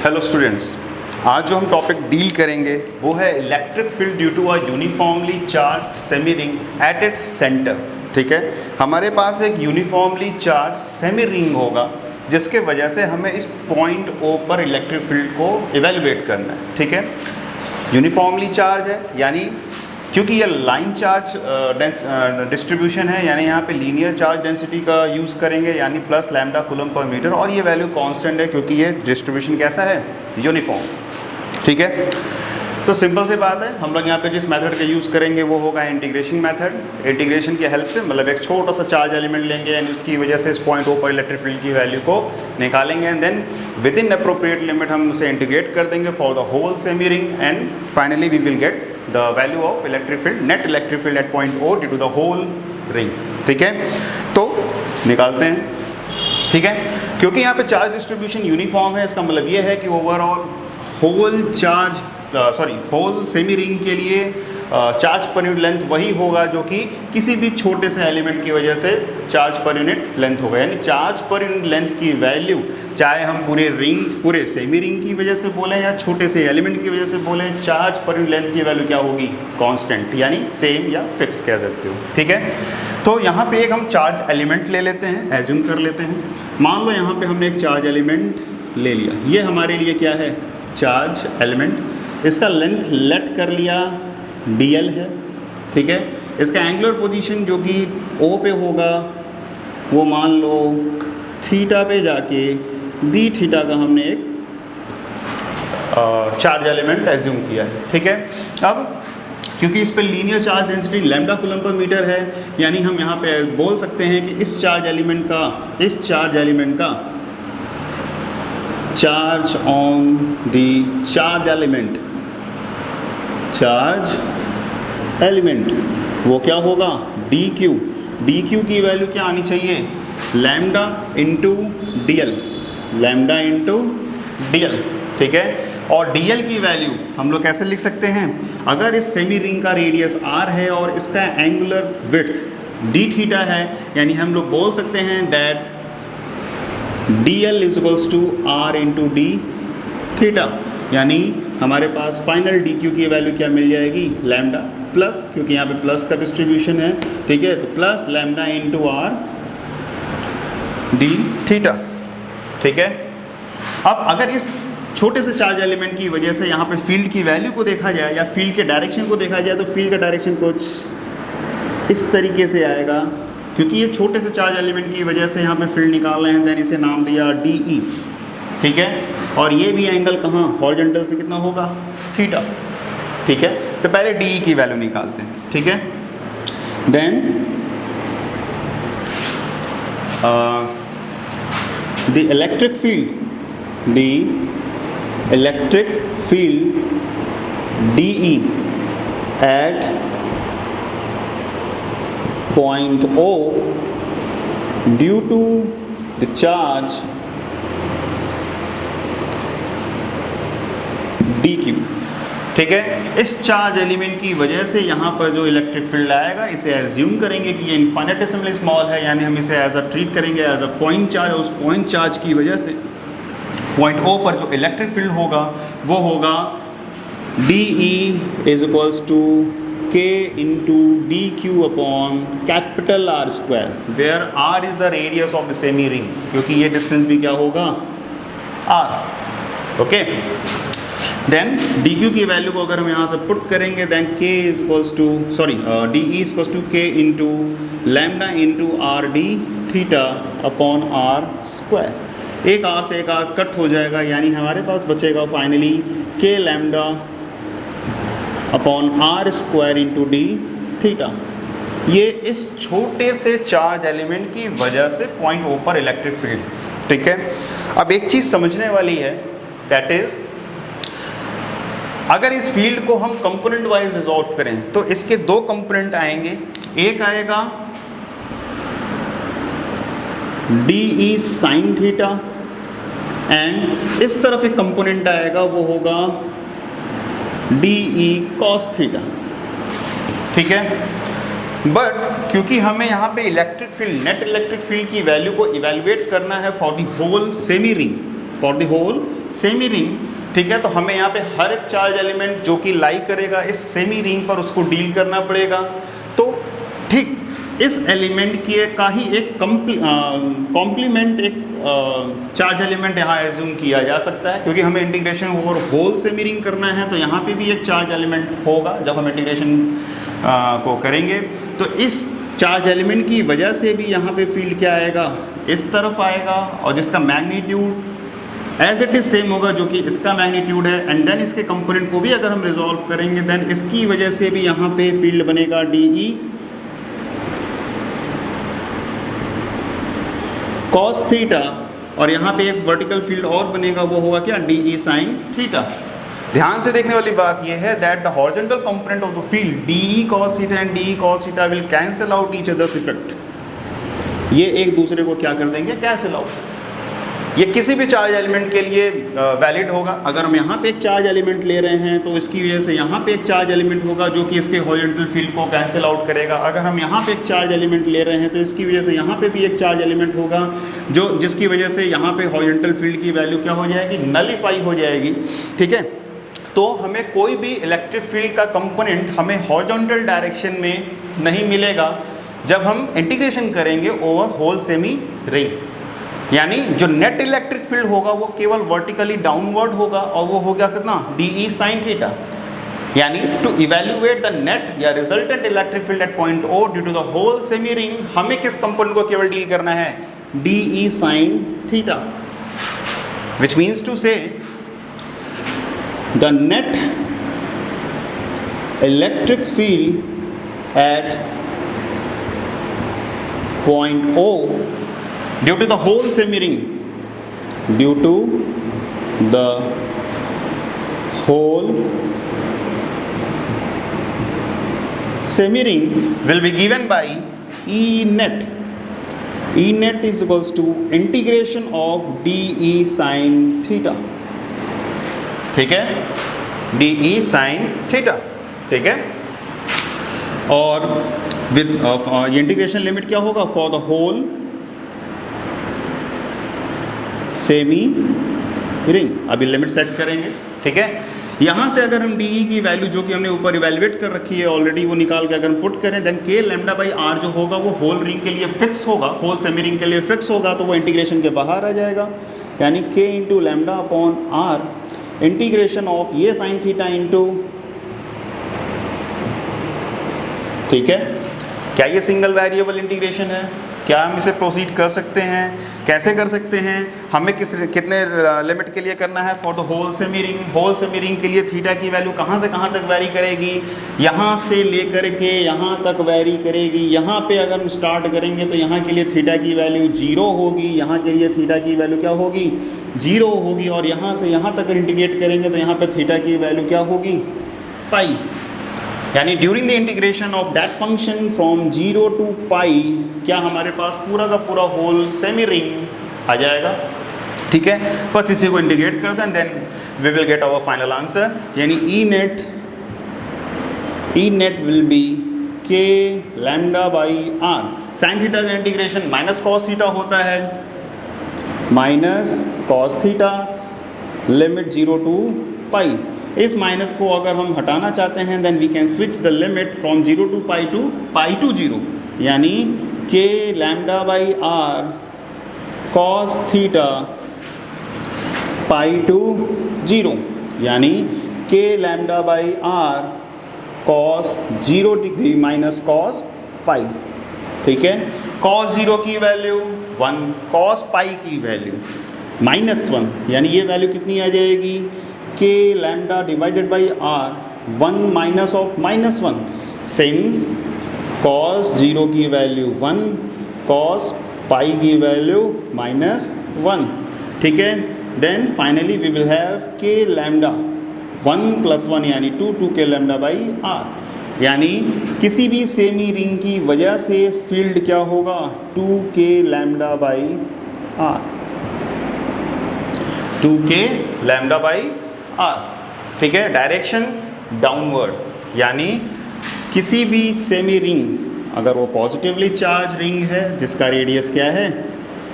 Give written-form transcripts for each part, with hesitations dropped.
Hello students, आज जो हम टॉपिक डील करेंगे वो है electric field due to a uniformly charge semi ring at its centre. ठीक है, हमारे पास एक यूनिफॉर्मली चार्ज सेमी रिंग होगा जिसके वजह से हमें इस पॉइंट ओ पर इलेक्ट्रिक फील्ड को इवेलुएट करना है। ठीक है, यूनिफॉर्मली चार्ज है यानी क्योंकि ये लाइन चार्ज डिस्ट्रीब्यूशन है, यानी यहाँ पे लीनियर चार्ज डेंसिटी का यूज़ करेंगे यानी plus lambda coulomb per metre, और ये वैल्यू कांस्टेंट है क्योंकि ये डिस्ट्रीब्यूशन कैसा है, यूनिफॉर्म। ठीक है, तो सिंपल सी बात है, हम लोग यहाँ पे जिस मेथड का यूज़ करेंगे वो होगा इंटीग्रेशन मेथड। इंटीग्रेशन की हेल्प से मतलब एक छोटा सा चार्ज एलिमेंट लेंगे एंड उसकी वजह से इस पॉइंट ओ पर इलेक्ट्रिक फील्ड की वैल्यू को निकालेंगे and then within appropriate limit हम उसे इंटीग्रेट कर देंगे for the whole semi ring and finally we will get the value of electric field, net electric field at point O due to the whole ring. ठीक है, तो निकालते हैं। ठीक है, क्योंकि यहाँ पे चार्ज डिस्ट्रीब्यूशन यूनिफॉर्म है, इसका मतलब ये है कि ओवरऑल होल सेमी रिंग के लिए चार्ज पर यूनिट लेंथ वही होगा जो कि किसी भी छोटे से एलिमेंट की वजह से चार्ज पर यूनिट लेंथ होगा। यानी चार्ज पर यूनिट लेंथ की वैल्यू चाहे हम पूरे सेमी रिंग की वजह से बोलें या छोटे से एलिमेंट की वजह से बोलें, चार्ज पर यूनिट लेंथ की वैल्यू क्या होगी, कांस्टेंट, यानी सेम या फिक्स कह सकते हो। ठीक है, तो यहाँ पे एक हम चार्ज एलिमेंट ले लेते हैं, एज्यूम कर लेते हैं। मान लो यहाँ पे हमने एक चार्ज एलिमेंट ले लिया, ये हमारे लिए क्या है, चार्ज एलिमेंट। इसका लेंथ लेट कर लिया dl है। ठीक है, इसका एंगुलर पोजीशन जो कि O पे होगा वो मान लो थीटा पे जाके डी थीटा का हमने एक चार्ज एलिमेंट एज्यूम किया है। ठीक है, अब क्योंकि इस पे linear charge density lambda coulomb per metre है, यानी हम यहाँ पे बोल सकते हैं कि इस चार्ज एलिमेंट का charge on the charge element वो क्या होगा, dq। dq की वैल्यू क्या आनी चाहिए, लैम्डा इंटू dl। ठीक है, और dl की वैल्यू हम लोग कैसे लिख सकते हैं, अगर इस सेमी रिंग का रेडियस r है और इसका एंगुलर विड्थ d थीटा है, यानी हम लोग बोल सकते हैं that dl is equals to r into d theta, यानी हमारे पास फाइनल dq की वैल्यू क्या मिल जाएगी, लैम्डा प्लस, क्योंकि यहाँ पे प्लस का डिस्ट्रीब्यूशन है। ठीक है, तो plus lambda into r d theta. ठीक है, अब अगर इस छोटे से चार्ज एलिमेंट की वजह से यहाँ पे फील्ड की वैल्यू को देखा जाए या फील्ड के डायरेक्शन को देखा जाए, तो फील्ड का डायरेक्शन कुछ इस तरीके से आएगा। क्योंकि ये छोटे से चार्ज एलिमेंट की वजह से यहाँ पे फील्ड निकाल रहे हैं, देन इसे नाम दिया DE। ठीक है, और ये भी एंगल कहाँ, हॉरिजॉन्टल से कितना होगा, थीटा। ठीक है, तो पहले DE की वैल्यू निकालते हैं। ठीक है, then the electric field DE at point O due to the charge dq। ठीक है, इस चार्ज एलिमेंट की वजह से यहाँ पर जो इलेक्ट्रिक फील्ड आएगा इसे एज्यूम करेंगे कि ये इनफाइनेटेसिमली स्मॉल है, यानी हम इसे एज अ ट्रीट करेंगे एज अ पॉइंट चार्ज। उस पॉइंट चार्ज की वजह से पॉइंट O पर जो इलेक्ट्रिक फील्ड होगा वो होगा DE is equals to K into dq upon capital R square, where R is the radius of the semi ring, क्योंकि ये डिस्टेंस भी क्या होगा, R। ओके, देन dq की वैल्यू को अगर हम यहाँ से पुट करेंगे, then K is equals to DE is equals to K into lambda into R d theta upon R square। एक R से एक R कट हो जाएगा, यानी हमारे पास बचेगा finally K lambda upon R square into d theta. ये इस छोटे से चार्ज एलिमेंट की वजह से पॉइंट O पर इलेक्ट्रिक फील्ड। ठीक है, अब एक चीज़ समझने वाली है, दैट इज अगर इस फील्ड को हम कंपोनेंट वाइज रिजॉल्व करें तो इसके दो कंपोनेंट आएंगे। एक आएगा DE साइन थीटा एंड इस तरफ एक कंपोनेंट आएगा वो होगा DE cos थीटा। ठीक है, बट क्योंकि हमें यहाँ पे electric field, net electric field की वैल्यू को इवेलुएट करना है for the whole semi ring, for the whole semi ring. ठीक है, तो हमें यहाँ पे हर एक चार्ज एलिमेंट जो कि लाई करेगा इस सेमी रिंग पर उसको डील करना पड़ेगा। तो ठीक इस एलिमेंट की का ही एक कॉम्प्लीमेंट एक चार्ज एलिमेंट यहाँ एज्यूम किया जा सकता है, क्योंकि हमें integration over whole semi ring करना है, तो यहाँ पे भी एक चार्ज एलिमेंट होगा जब हम इंटीग्रेशन को करेंगे। तो इस चार्ज एलिमेंट की वजह से भी यहाँ पे फील्ड क्या आएगा, इस तरफ आएगा, और जिसका magnitude as it is same होगा जो कि इसका मैग्नीट्यूड है। एंड देन इसके कंपोनेंट को भी अगर हम रिजॉल्व करेंगे देन इसकी वजह से भी यहाँ पे फील्ड बनेगा डी ई कॉस थीटा, और यहाँ पे एक वर्टिकल फील्ड और बनेगा, वो होगा क्या, डी ई साइन थीटा। ध्यान से देखने वाली बात यह है that the horizontal component of the field D E cos theta and D E cos theta will cancel out each others effect. ये एक दूसरे को क्या कर देंगे, कैंसिल आउट। ये किसी भी चार्ज एलिमेंट के लिए वैलिड होगा। अगर हम यहाँ पे एक चार्ज एलिमेंट ले रहे हैं तो इसकी वजह से यहाँ पे एक चार्ज एलिमेंट होगा जो कि इसके हॉरिजॉन्टल फील्ड को कैंसिल आउट करेगा। अगर हम यहाँ पे एक चार्ज एलिमेंट ले रहे हैं तो इसकी वजह से यहाँ पे भी एक चार्ज एलिमेंट होगा जो जिसकी वजह से यहाँ पे हॉरिजॉन्टल फील्ड की वैल्यू क्या हो जाएगी, नलिफाई हो जाएगी। ठीक है, तो हमें कोई भी इलेक्ट्रिक फील्ड का कंपोनेंट हमें हॉरिजॉन्टल डायरेक्शन में नहीं मिलेगा जब हम इंटीग्रेशन करेंगे ओवर होल सेमी रिंग। यानी जो नेट इलेक्ट्रिक फील्ड होगा वो केवल वर्टिकली डाउनवर्ड होगा, और वो हो गया कितना, डी ई साइन थीटा। यानी टू इवेल्युएट द नेट या resultant electric field at point O due to the whole semi ring, हमें किस कंपोनेंट को केवल डील करना है, D E sine theta, which means to say the net electric field at point O due to the whole semi ring, due to the whole semi ring will be given by E net. E net is equals to integration of dE sin theta. ठीक है, dE sin theta। ठीक है, और with ये integration limit क्या होगा, for the whole semi ring. अभी limit set करेंगे। ठीक है, यहाँ से अगर हम डी ई की वैल्यू जो कि हमने ऊपर इवेल्युएट कर रखी है ऑलरेडी, वो निकाल के अगर हम पुट करें देन के लैम्डा बाई आर जो होगा वो होल रिंग के लिए फिक्स होगा, होल सेमी रिंग के लिए फिक्स होगा, तो वो इंटीग्रेशन के बाहर आ जाएगा। यानी K into lambda upon R integration of ये साइन थीटा इंटू, ठीक है, क्या ये सिंगल वेरिएबल इंटीग्रेशन है, क्या हम इसे प्रोसीड कर सकते हैं, कैसे कर सकते हैं, हमें कितने लिमिट के लिए करना है, for the whole semi ring. Whole semi ring के लिए थीटा की वैल्यू कहाँ से कहाँ तक वैरी करेगी, यहाँ से लेकर के यहाँ तक वैरी करेगी। यहाँ पे अगर हम स्टार्ट करेंगे तो यहाँ के लिए थीटा की वैल्यू 0 होगी, यहाँ के लिए थीटा की वैल्यू क्या होगी, 0 होगी, और यहाँ से यहाँ तक इंटीग्रेट करेंगे तो यहाँ पे थीटा की वैल्यू क्या होगी, पाई। यानी during the integration of that function from 0 to pi क्या हमारे पास पूरा का पूरा होल सेमी रिंग आ जाएगा। ठीक है, बस इसी को इंटीग्रेट कर दें then we will get our final answer. यानी E net will be K lambda by R. Sine theta का इंटीग्रेशन माइनस कॉस थीटा होता है, minus cos theta limit 0 to pi. इस माइनस को अगर हम हटाना चाहते हैं then we can switch the limit from 0 to pi to 0, यानी K lambda by R cos theta pi to 0, यानी K lambda by R cos 0 degree minus cos pi. ठीक है, कॉस 0 की वैल्यू 1, कॉस पाई की value -1, यानी ये value कितनी आ जाएगी, K lambda divided by R 1 minus of -1, since cos 0 की वैल्यू 1, कॉस पाई की वैल्यू -1। ठीक है, then finally we will have K lambda 1 + 1 यानी 2 के लैम्डा बाई आर। यानी किसी भी सेमी रिंग की वजह से फील्ड क्या होगा, 2 के लैम्डा बाई आर, 2 के लैम्डा बाई आर। ठीक है, डायरेक्शन डाउनवर्ड, यानी किसी भी सेमी रिंग अगर वो पॉजिटिवली चार्ज रिंग है जिसका रेडियस क्या है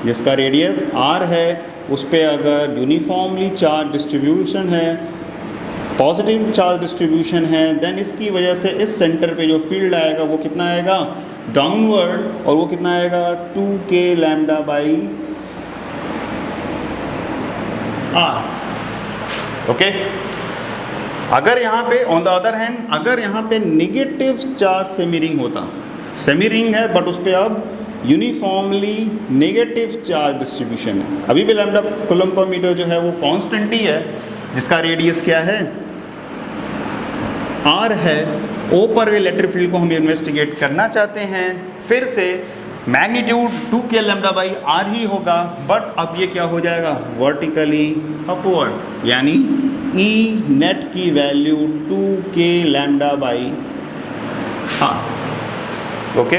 जिसका रेडियस r है, उस पर अगर यूनिफॉर्मली चार्ज डिस्ट्रीब्यूशन है, पॉजिटिव चार्ज डिस्ट्रीब्यूशन है, देन इसकी वजह से इस सेंटर पे जो फील्ड आएगा वो कितना आएगा, डाउनवर्ड, और वो कितना आएगा 2k lambda by r। Okay, अगर यहाँ पे ऑन द अदर हैंड, अगर यहाँ पे निगेटिव चार्ज सेमी रिंग होता, सेमी रिंग है बट उस पर अब यूनिफॉर्मली नेगेटिव चार्ज डिस्ट्रीब्यूशन है, अभी भी लैम्डा कूलम्ब पर मीटर जो है वो कांस्टेंट ही है, जिसका रेडियस क्या है, r है। O पर इलेक्ट्रिक फील्ड को हम इन्वेस्टिगेट करना चाहते हैं, फिर से magnitude 2k lambda by r ही होगा, बट अब ये क्या हो जाएगा, वर्टिकली अपवर्ड, यानी E नेट की value 2k lambda by r। Okay,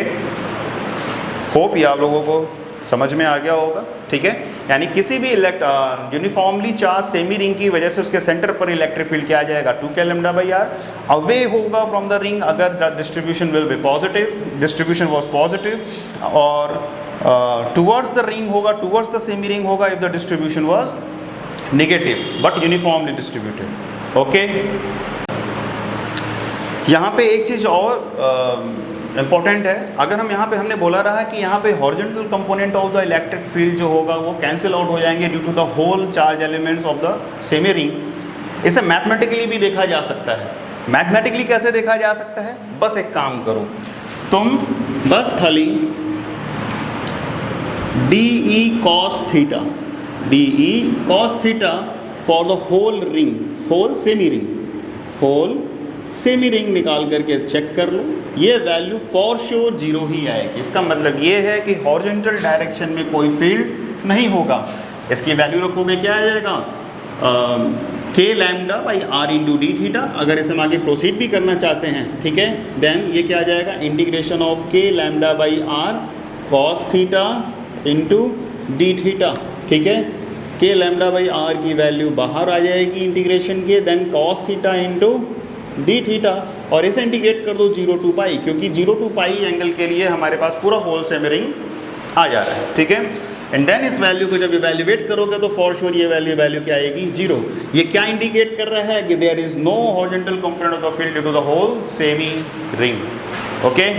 hope ये आप लोगों को समझ में आ गया होगा, ठीक है। यानी किसी भी यूनिफॉर्मली चार्ज सेमी रिंग की वजह से उसके सेंटर पर इलेक्ट्रिक फील्ड क्या आ जाएगा, 2k lambda by r। Away होगा फ्रॉम द रिंग अगर distribution will be positive, distribution was positive, और टुवर्ड्स द रिंग होगा, टुवर्ड्स द सेमी रिंग होगा if the distribution was negative but uniformly distributed. Okay, यहाँ पे एक चीज़ और important है, अगर हम यहाँ पे हमने बोला रहा कि यहाँ पे horizontal component of the electric field जो होगा वो कैंसिल आउट हो जाएंगे due to the whole charge elements of the semi ring. इसे मैथमेटिकली भी देखा जा सकता है। मैथमेटिकली कैसे देखा जा सकता है, बस एक काम करो, तुम बस खाली DE cos theta, DE cos theta for the whole ring, whole semi ring, whole semi ring निकाल करके चेक कर लो, ये वैल्यू फॉर श्योर 0 ही आएगी। इसका मतलब ये है कि हॉरिजॉन्टल डायरेक्शन में कोई फील्ड नहीं होगा। इसकी वैल्यू रखोगे क्या आ जाएगा, k lambda by r into d theta. अगर इसे हम आगे प्रोसीड भी करना चाहते हैं, ठीक है, देन ये क्या आ जाएगा, integration of k lambda by r cos theta into d theta, ठीक है। k लैम्डा बाई r की वैल्यू बाहर आ जाएगी इंटीग्रेशन के, then cos theta into d theta, और इसे इंटीग्रेट कर दो 0 to पाई, क्योंकि 0 to पाई एंगल के लिए हमारे पास पूरा होल सेमी रिंग आ जा रहा है, ठीक है। एंड देन इस वैल्यू को जब इवैल्यूएट करोगे तो फॉर श्योर ये वैल्यू क्या आएगी, 0। ये क्या इंडिकेट कर रहा है कि there is no horizontal component of the field due to the whole semi ring. Okay,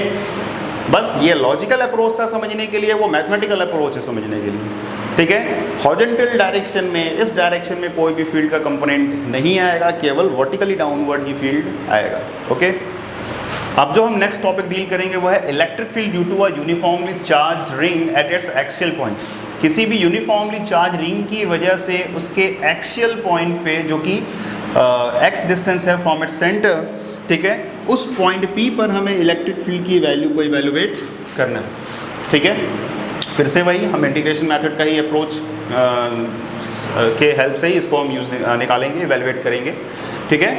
बस ये लॉजिकल अप्रोच था समझने के लिए, वो मैथमेटिकल अप्रोच है समझने के लिए, ठीक है। हॉरिजॉन्टल डायरेक्शन में, इस डायरेक्शन में कोई भी फील्ड का कंपोनेंट नहीं आएगा, केवल वर्टिकली डाउनवर्ड ही फील्ड आएगा। ओके, अब जो हम नेक्स्ट टॉपिक डील करेंगे वो है electric field due to a uniformly charge ring at its axial point. किसी भी यूनिफॉर्मली चार्ज रिंग की वजह से उसके एक्सियल पॉइंट पे, जो कि x डिस्टेंस है फ्रॉम इट्स सेंटर, ठीक है, उस पॉइंट P पर हमें इलेक्ट्रिक फील्ड की वैल्यू को इवैल्यूएट करना है, ठीक है। फिर से वही हम इंटीग्रेशन मेथड का ही अप्रोच के हेल्प से ही इसको हम निकालेंगे, इवैल्यूएट करेंगे, ठीक है।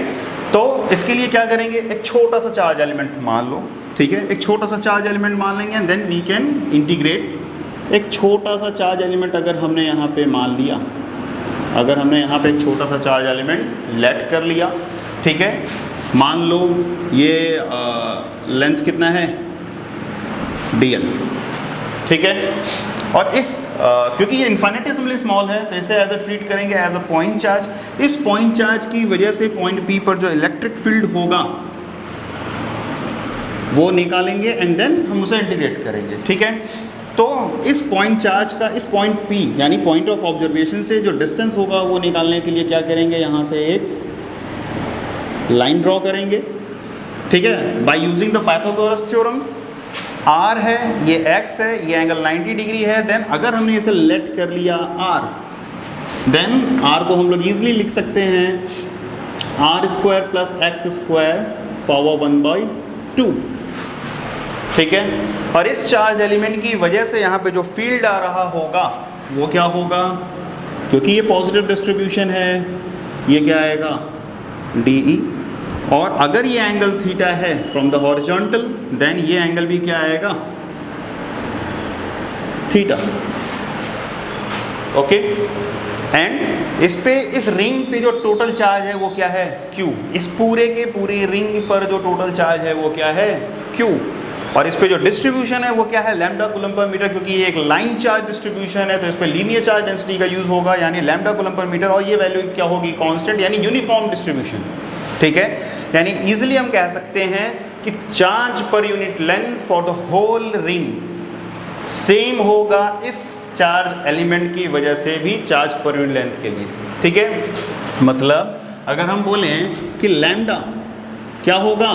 तो इसके लिए क्या करेंगे, एक छोटा सा चार्ज एलिमेंट मान लो, ठीक है, एक छोटा सा चार्ज एलिमेंट मान लेंगे and then we can integrate. एक छोटा सा चार्ज एलिमेंट अगर हमने यहाँ पे मान लिया, अगर हमने यहाँ पे एक छोटा सा चार्ज एलिमेंट लेट कर लिया, ठीक है, मान लो ये लेंथ कितना है dl, ठीक है, और इस क्योंकि ये इन्फिनिटेसिमली स्मॉल है तो इसे एज अ ट्रीट करेंगे एज अ पॉइंट चार्ज। इस पॉइंट चार्ज की वजह से पॉइंट P पर जो इलेक्ट्रिक फील्ड होगा वो निकालेंगे एंड देन हम उसे इंटीग्रेट करेंगे, ठीक है। तो इस पॉइंट चार्ज का इस पॉइंट P यानी पॉइंट ऑफ ऑब्जर्वेशन से जो डिस्टेंस होगा वो निकालने के लिए क्या करेंगे, यहाँ से एक लाइन ड्रॉ करेंगे, ठीक है, by using the Pythagoras theorem. R है, ये X है, ये एंगल 90 डिग्री है, देन अगर हमने इसे लेट कर लिया R, देन R को हम लोग ईजिली लिख सकते हैं r² प्लस x² पावर 1/2, ठीक है। और इस चार्ज एलिमेंट की वजह से यहाँ पे जो फील्ड आ रहा होगा वो क्या होगा, क्योंकि ये पॉजिटिव डिस्ट्रीब्यूशन है, ये क्या आएगा DE, और अगर ये एंगल थीटा है फ्रॉम द हॉरिजॉन्टल, देन ये एंगल भी क्या आएगा, थीटा। ओके, एंड इस पे, इस रिंग पे जो टोटल चार्ज है वो क्या है, Q। इस पूरे के पूरे रिंग पर जो टोटल चार्ज है वो क्या है, Q। और इस पे जो डिस्ट्रीब्यूशन है वो क्या है, लैम्डा कूलम पर मीटर, क्योंकि ये एक लाइन चार्ज डिस्ट्रीब्यूशन है तो इस पे लीनियर चार्ज डेंसिटी का यूज होगा, यानी लैम्डा कूलम पर मीटर, और ये वैल्यू क्या होगी, कांस्टेंट, यानी यूनिफॉर्म डिस्ट्रीब्यूशन। ठीक है, यानी इजीली हम कह सकते हैं कि charge per unit length for the whole ring same होगा इस चार्ज एलिमेंट की वजह से भी चार्ज पर यूनिट लेंथ के लिए। ठीक है, मतलब अगर हम बोलें कि लैम्डा क्या होगा,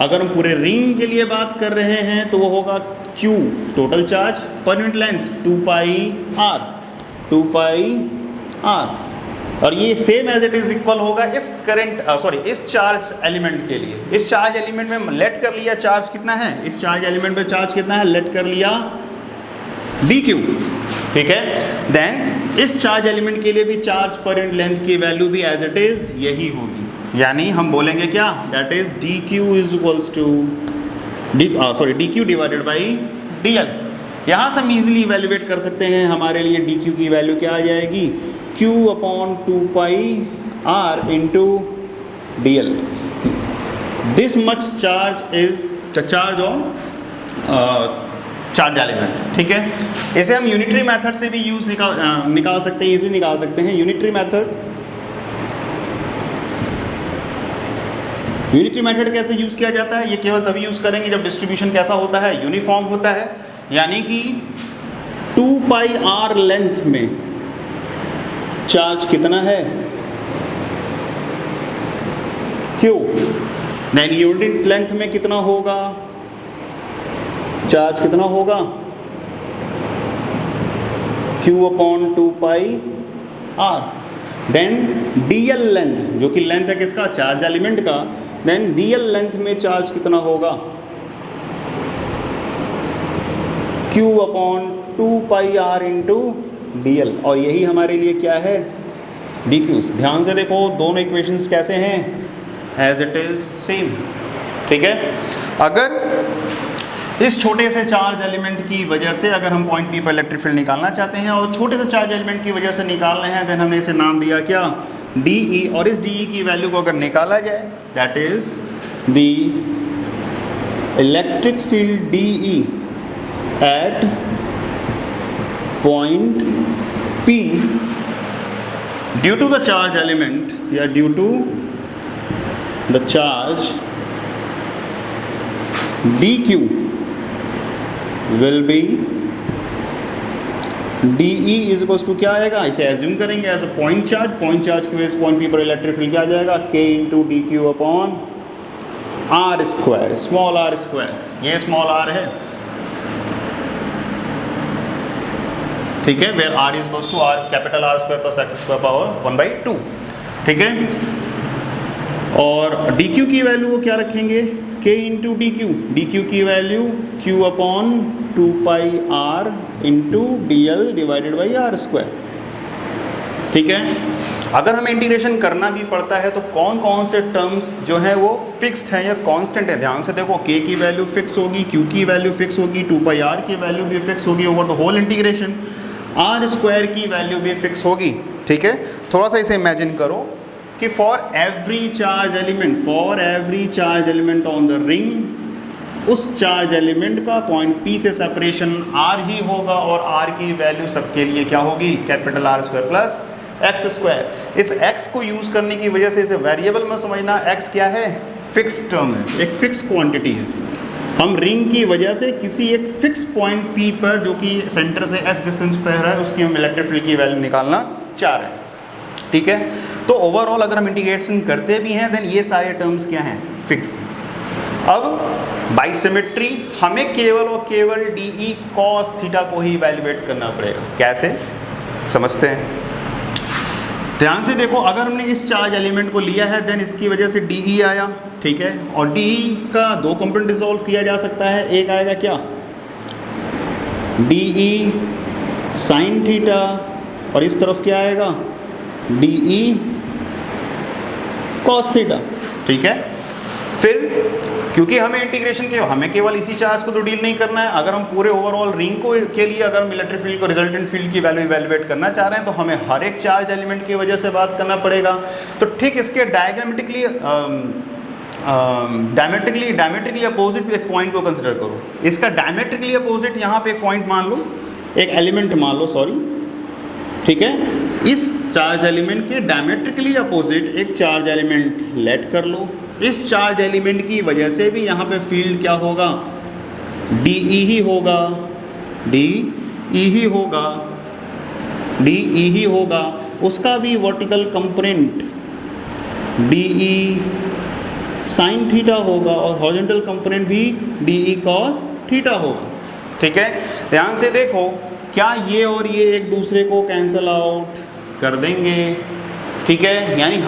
अगर हम पूरे रिंग के लिए बात कर रहे हैं तो वो होगा Q total charge per unit length 2 pi r, और ये same as it is equal होगा इस करंट इस चार्ज एलिमेंट के लिए। इस चार्ज एलिमेंट में लेट कर लिया चार्ज कितना है, इस चार्ज एलिमेंट में चार्ज कितना है, लेट कर लिया dq। ठीक है, देन इस चार्ज एलिमेंट के लिए भी चार्ज पर यूनिट लेंथ की वैल्यू भी एज इट इज यही होगी, यानी हम बोलेंगे क्या, that is dq is equals to dq divided by dl। यहाँ से हम इजीली इवेल्युएट कर सकते हैं, हमारे लिए dq की वैल्यू क्या आ जाएगी, q upon 2 pi r into dl। This much charge is the charge on charge element. ठीक है, इसे हम यूनिटरी मेथड से भी निकाल सकते हैं, इजीली निकाल सकते हैं। यूनिटरी मेथड कैसे यूज़ किया जाता है, ये केवल तभी यूज़ करेंगे जब डिस्ट्रीब्यूशन कैसा होता है, यूनिफॉर्म होता है, यानी कि 2 पाई r लेंथ में चार्ज कितना है, Q, देन यूनिट लेंथ में कितना होगा, चार्ज कितना होगा, Q upon 2 pi r, then dl length, जो कि लेंथ है किसका, चार्ज एलिमेंट का, देन dl लेंथ में चार्ज कितना होगा, Q upon 2 pi r into dl, और यही हमारे लिए क्या है, dq। ध्यान से देखो दोनों इक्वेशंस कैसे हैं, एज इट इज सेम। ठीक है, अगर इस छोटे से चार्ज एलिमेंट की वजह से अगर हम पॉइंट P पर इलेक्ट्रिक फील्ड निकालना चाहते हैं और छोटे से चार्ज एलिमेंट की वजह से निकाल रहे हैं, देन हमने इसे नाम दिया क्या, DE, और इस DE की वैल्यू को अगर निकाला जाए, that is the electric field DE at point P due to the charge element या due to the charge dq will be DE is equal to क्या आएगा, इसे एज्यूम करेंगे एज अ पॉइंट चार्ज की वजह से पॉइंट P पर electric field क्या आ जाएगा, K into DQ upon r square, small r square, ये स्मॉल r है। ठीक है, where r is equal to r capital R square plus x square power 1/2। ठीक है, और dq की वैल्यू को क्या रखेंगे, k इंटू dq की value q upon 2 pi r into dl divided by r square. ठीक है, अगर हमें इंटीग्रेशन करना भी पड़ता है तो कौन कौन से टर्म्स जो है वो फिक्स्ड है या कांस्टेंट है, ध्यान से देखो, k की वैल्यू फिक्स होगी, q की वैल्यू फिक्स होगी, 2 पाई r की वैल्यू भी फिक्स होगी over the whole integration, r square की वैल्यू भी फिक्स होगी। ठीक है, थोड़ा सा इसे इमेजिन करो कि for every charge element on the ring, उस चार्ज एलिमेंट का पॉइंट P से सेपरेशन r ही होगा, और r की वैल्यू सबके लिए क्या होगी, capital R square plus x square. इस x को यूज़ करने की वजह से इसे वेरिएबल में समझना, x क्या है, फिक्स टर्म है, एक फिक्स क्वांटिटी है। हम रिंग की वजह से किसी एक फिक्स पॉइंट P पर, जो कि सेंटर से x डिस्टेंस पर है, उसकी हम इलेक्ट्रिक फील्ड की वैल्यू निकालना चाह रहे हैं। ठीक है, तो ओवरऑल अगर हम इंटीग्रेशन करते भी हैं, देन ये सारे टर्म्स क्या हैं, फिक्स। अब बाइसिमेट्री, हमें केवल और केवल DE cos थीटा को ही इवैल्यूएट करना पड़ेगा। कैसे, समझते हैं। ध्यान से देखो, अगर हमने इस चार्ज एलिमेंट को लिया है, देन इसकी वजह से DE आया। ठीक है, और DE का दो कंपोनेंट डिसॉल्व किया जा सकता है, एक आएगा क्या, DE साइन थीटा, और इस तरफ क्या आएगा, DE cos थीटा। ठीक है, फिर क्योंकि हमें इंटीग्रेशन के हमें केवल इसी चार्ज को तो डील नहीं करना है, अगर हम पूरे ओवरऑल रिंग को के लिए अगर हम इलेक्ट्रिक फील्ड को रिजल्टेंट फील्ड की वैल्यू इवैल्यूएट करना चाह रहे हैं, तो हमें हर एक चार्ज एलिमेंट की वजह से बात करना पड़ेगा। तो ठीक इसके डायग्रामेटिकली डायमेट्रिकली अपोजिट एक पॉइंट को कंसिडर करो। इसका डायमेट्रिकली अपोजिट यहाँ पे एक पॉइंट मान लो, एक एलिमेंट मान लो, सॉरी, ठीक है। इस चार्ज एलिमेंट के डायमेट्रिकली अपोजिट एक चार्ज एलिमेंट लेट कर लो। इस चार्ज एलिमेंट की वजह से भी यहाँ पे फील्ड क्या होगा, डी ई ही होगा, डी ई ही होगा, डी ई ही होगा। उसका भी vertical component D E sine theta होगा और हॉरिजॉन्टल कंपोनेंट भी डी ई कॉस थीटा होगा, ठीक है। ध्यान से देखो, क्या ये और ये एक दूसरे को कैंसल आउट कर देंगे, ठीक है। यानी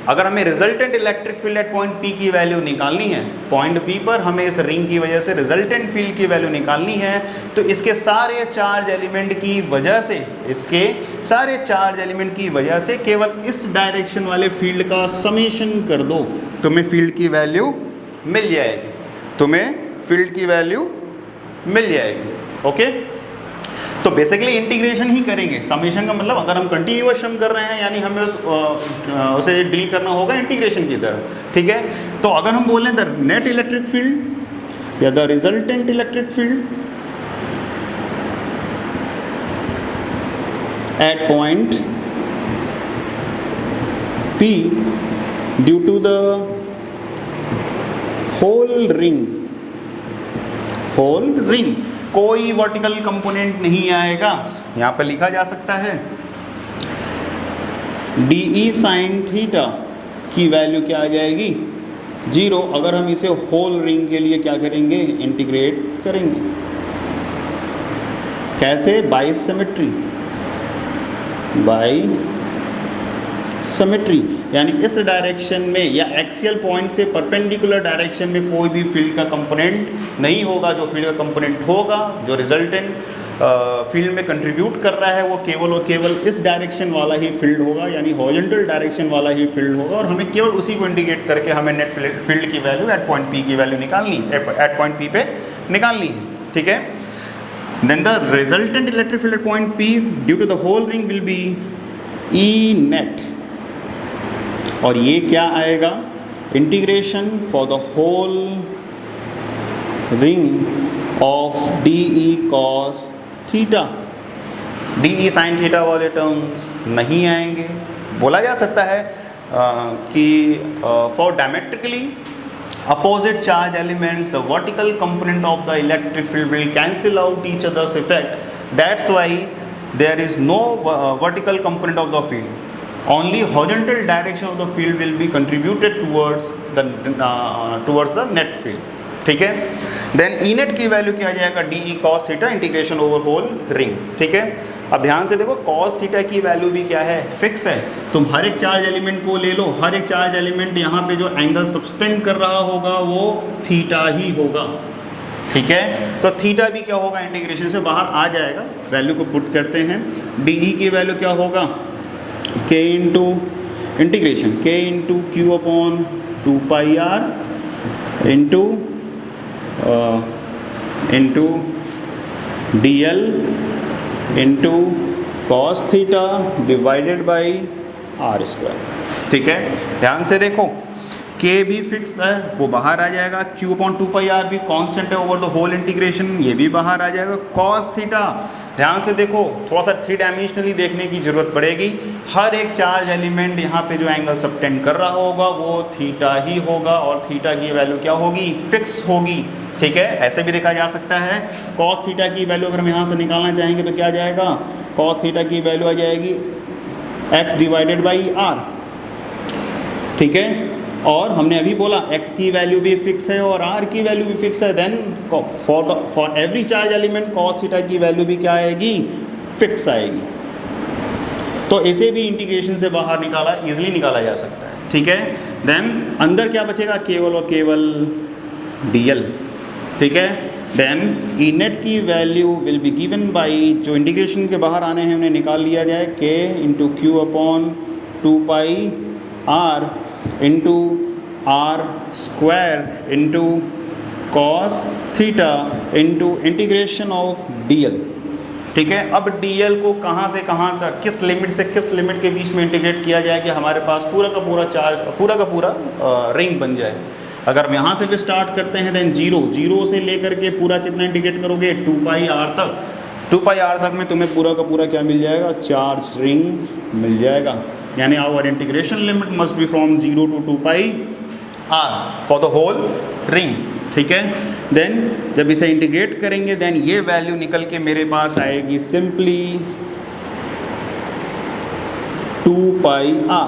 अगर हमें resultant electric field at point P की वैल्यू निकालनी है, पॉइंट P पर हमें इस रिंग की वजह से रिजल्टेंट फील्ड की वैल्यू निकालनी है, तो इसके सारे चार्ज एलिमेंट की वजह से, इसके सारे चार्ज एलिमेंट की वजह से केवल इस डायरेक्शन वाले फील्ड का समेशन कर दो, तुम्हें फील्ड की वैल्यू मिल जाएगी, तुम्हें फील्ड की वैल्यू मिल जाएगी, ओके। तो बेसिकली इंटीग्रेशन ही करेंगे। समेशन का मतलब अगर हम कंटिन्यूअस सम कर रहे हैं यानी हमें उसे डील करना होगा इंटीग्रेशन की तरह, ठीक है। तो अगर हम बोलें द नेट इलेक्ट्रिक फील्ड या the resultant electric field at point P due to the whole ring, कोई वर्टिकल कंपोनेंट नहीं आएगा, यहाँ पर लिखा जा सकता है डी ई साइन थीटा की वैल्यू क्या आ जाएगी, 0। अगर हम इसे होल रिंग के लिए क्या करेंगे, इंटीग्रेट करेंगे। कैसे, बाय सिमेट्री, यानी इस डायरेक्शन में या एक्सियल पॉइंट से परपेंडिकुलर डायरेक्शन में कोई भी फील्ड का कंपोनेंट नहीं होगा। जो फील्ड का कंपोनेंट होगा, जो रिजल्टेंट फील्ड में कंट्रीब्यूट कर रहा है, वो केवल और केवल इस डायरेक्शन वाला ही फील्ड होगा, यानी हॉरिजॉन्टल डायरेक्शन वाला ही फील्ड होगा। और हमें केवल उसी को इंडिकेट करके हमें नेट फील्ड की वैल्यू एट पॉइंट P की वैल्यू निकालनी, एट पॉइंट P पे निकालनी है, ठीक है। Then the resultant electric field at point P due to the whole ring will be E net, और ये क्या आएगा, integration for the whole ring of d E cos theta. D E sine theta वाले terms नहीं आएंगे। बोला जा सकता है कि for diametrically opposite charge elements the vertical component of the electric field will cancel out each other's effect. That's why there is no vertical component of the field. Only horizontal direction of the field will be contributed towards the net field, ठीक है। Then E net की value क्या आ जाएगा, d E cos theta integration over whole ring, ठीक है। अब ध्यान से देखो, कॉस थीटा की वैल्यू भी क्या है, फिक्स है। तुम हर एक चार्ज एलिमेंट को ले लो, हर एक चार्ज एलिमेंट यहाँ पे जो एंगल सब्सटेंड कर रहा होगा वो थीटा ही होगा, ठीक है। तो थीटा भी क्या होगा, इंटीग्रेशन से बाहर आ जाएगा। वैल्यू को पुट करते हैं, डी ई की वैल्यू क्या होगा, k into integration k into q upon 2πr into dl into cos theta divided by r square, ठीक है। ध्यान से देखो, k भी फिक्स है, वो बाहर आ जाएगा। q अपॉन 2πr भी कांस्टेंट है ओवर द होल इंटीग्रेशन, ये भी बाहर आ जाएगा। कॉस थीटा, ध्यान से देखो, थोड़ा सा 3 डायमेंशनली देखने की जरूरत पड़ेगी। हर एक चार्ज एलिमेंट यहाँ पे जो एंगल सबटेंड कर रहा होगा वो थीटा ही होगा, और थीटा की वैल्यू क्या होगी, फिक्स होगी, ठीक है। ऐसे भी देखा जा सकता है, कॉस थीटा की वैल्यू अगर हम यहाँ से निकालना चाहेंगे तो क्या आ जाएगा, कॉस थीटा की वैल्यू आ जाएगी x डिवाइडेड बाई r, ठीक है। और हमने अभी बोला x की वैल्यू भी फिक्स है और r की वैल्यू भी फिक्स है। Then for every charge element cos theta की वैल्यू भी क्या आएगी, फिक्स आएगी। तो इसे भी इंटीग्रेशन से बाहर इजीली निकाला जा सकता है, ठीक है। देन अंदर क्या बचेगा, केवल और केवल dl, ठीक है। देन ई नेट की value will be given by, जो इंटीग्रेशन के बाहर आने हैं उन्हें निकाल लिया जाए, k into q upon 2πr into r square into cos theta into integration of dl, ठीक है। अब डीएल को कहाँ से कहाँ तक, किस लिमिट से किस लिमिट के बीच में इंटीग्रेट किया जाए कि हमारे पास पूरा का पूरा चार्ज, पूरा का पूरा रिंग बन जाए। अगर हम यहाँ से भी स्टार्ट करते हैं देन जीरो से लेकर के पूरा कितना इंटीग्रेट करोगे 2πr तक, 2πr तक में तुम्हें पूरा का पूरा क्या मिल जाएगा, चार्ज रिंग मिल जाएगा। यानी our integration limit must be from 0 to 2πr for the whole ring, ठीक है। देन जब इसे इंटीग्रेट करेंगे देन ये वैल्यू निकल के मेरे पास आएगी सिंपली 2πr,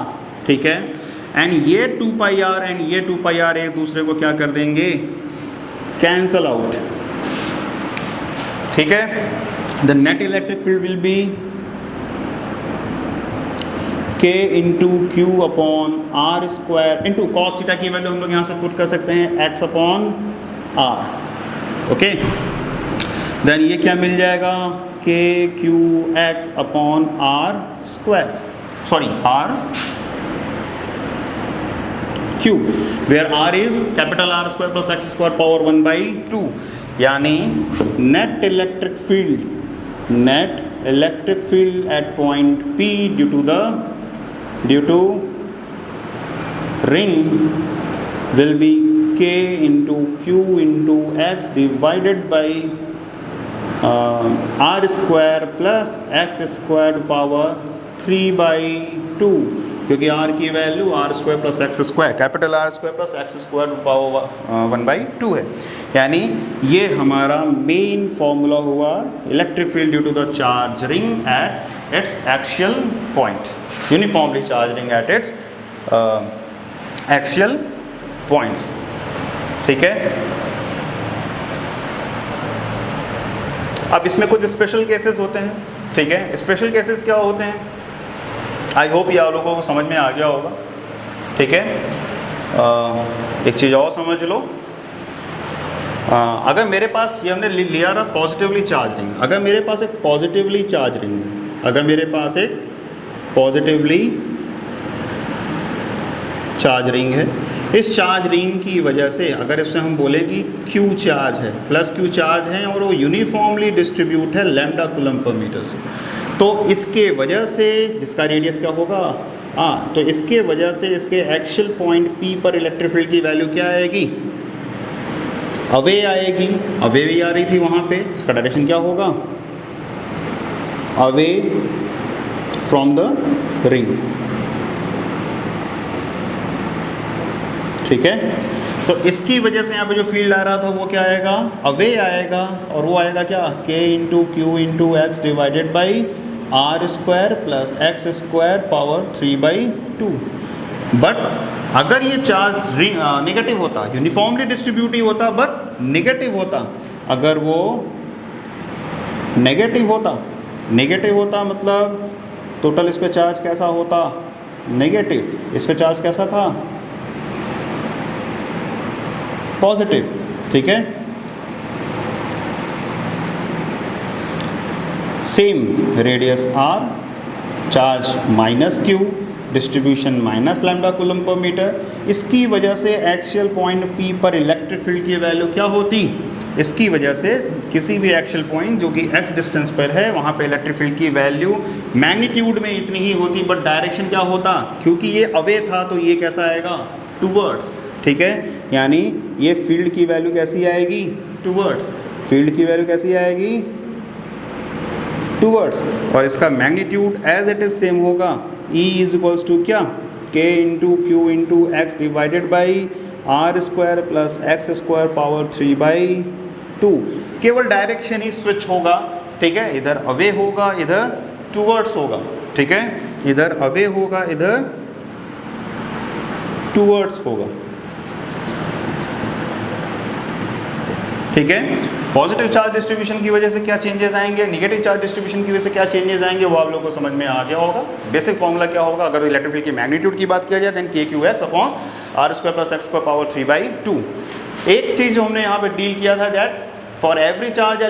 ठीक है। एंड ये 2πr एंड ये 2πr एक दूसरे को क्या कर देंगे, कैंसल आउट, ठीक है। The net electric field will be k into q upon are square into cos theta की वैल्यू हम लोग यहाँ से पुट कर सकते हैं x upon r, okay. Then ये क्या मिल जाएगा, k q x upon are square, sorry r q, where r is capital R square plus x square power 1/2, यानी net electric field at point P due to ring will be k into q into x divided by R square plus x square power 3/2, क्योंकि r की value r square plus x square, capital R square plus x square power 1/2 है। यानी ये हमारा main formula हुआ electric field due to the charge ring at its axial point, uniformly charge ring at its axial points, ठीक है। अब इसमें कुछ स्पेशल केसेस होते हैं, ठीक है। स्पेशल केसेस क्या होते हैं, आई होप ये आप लोगों को समझ में आ गया होगा, ठीक है। एक चीज़ और समझ लो, अगर मेरे पास ये हमने लिया रहा पॉजिटिवली चार्ज रिंग, अगर मेरे पास एक पॉजिटिवली चार्ज रिंग है, अगर मेरे पास एक पॉजिटिवली चार्ज रिंग है, इस चार्ज रिंग की वजह से अगर इसमें हम बोले कि Q चार्ज है प्लस Q चार्ज है और वो यूनिफॉर्मली डिस्ट्रीब्यूट है लैम्डा कूलम पर मीटर से, तो इसके वजह से जिसका रेडियस क्या होगा तो इसके वजह से इसके एक्सियल पॉइंट P पर इलेक्ट्रिक फील्ड की वैल्यू क्या आएगी, अवे आएगी। अवे भी आ रही थी वहाँ पे, इसका डायरेक्शन क्या होगा, अवे फ्रॉम द रिंग, ठीक है। तो इसकी वजह से यहाँ पे जो फील्ड आ रहा था वो क्या आएगा, अवे आएगा, और वो आएगा क्या, k into q into x divided by are square plus x square power 3/2। But अगर ये चार्ज नेगेटिव होता, यूनिफॉर्मली डिस्ट्रीब्यूटिव होता बट नेगेटिव होता, अगर वो नेगेटिव होता मतलब टोटल इस पे चार्ज कैसा होता, नेगेटिव, इस पे चार्ज कैसा था, पॉजिटिव, ठीक है। Same radius r, charge minus q, distribution minus lambda coulomb per metre, इसकी वजह से एक्सियल पॉइंट P पर इलेक्ट्रिक फील्ड की वैल्यू क्या होती, इसकी वजह से किसी भी एक्सियल पॉइंट जो कि x डिस्टेंस पर है वहाँ पे इलेक्ट्रिक फील्ड की वैल्यू मैग्नीट्यूड में इतनी ही होती, बट डायरेक्शन क्या होता, क्योंकि ये अवे था तो ये कैसा आएगा, टूवर्ड्स, ठीक है। यानी ये फील्ड की वैल्यू कैसी आएगी, टूवर्ड्स, फील्ड की वैल्यू कैसी आएगी, टूवर्ड्स, और इसका magnitude as it is same होगा, E इज इक्वल्स टू क्या, k into q into x divided by are square plus x square power 3/2। केवल डायरेक्शन ही स्विच होगा, ठीक है, इधर अवे होगा इधर टूवर्ड्स होगा, ठीक है, इधर अवे होगा इधर टूवर्ड्स होगा, ठीक है। पॉजिटिव चार्ज डिस्ट्रीब्यूशन की वजह से क्या चेंजेस आएंगे, नेगेटिव चार्ज डिस्ट्रीब्यूशन की वजह से क्या चेंजेस आएंगे, वो आप लोगों को समझ में आ गया होगा। बेसिक फॉर्मूला क्या होगा, अगर इलेक्ट्रिक फील्ड की मैग्नीट्यूड की बात किया जाए then k q x upon are square plus x square power 3/2। एक चीज़ हमने यहाँ पे डील किया था that for every charge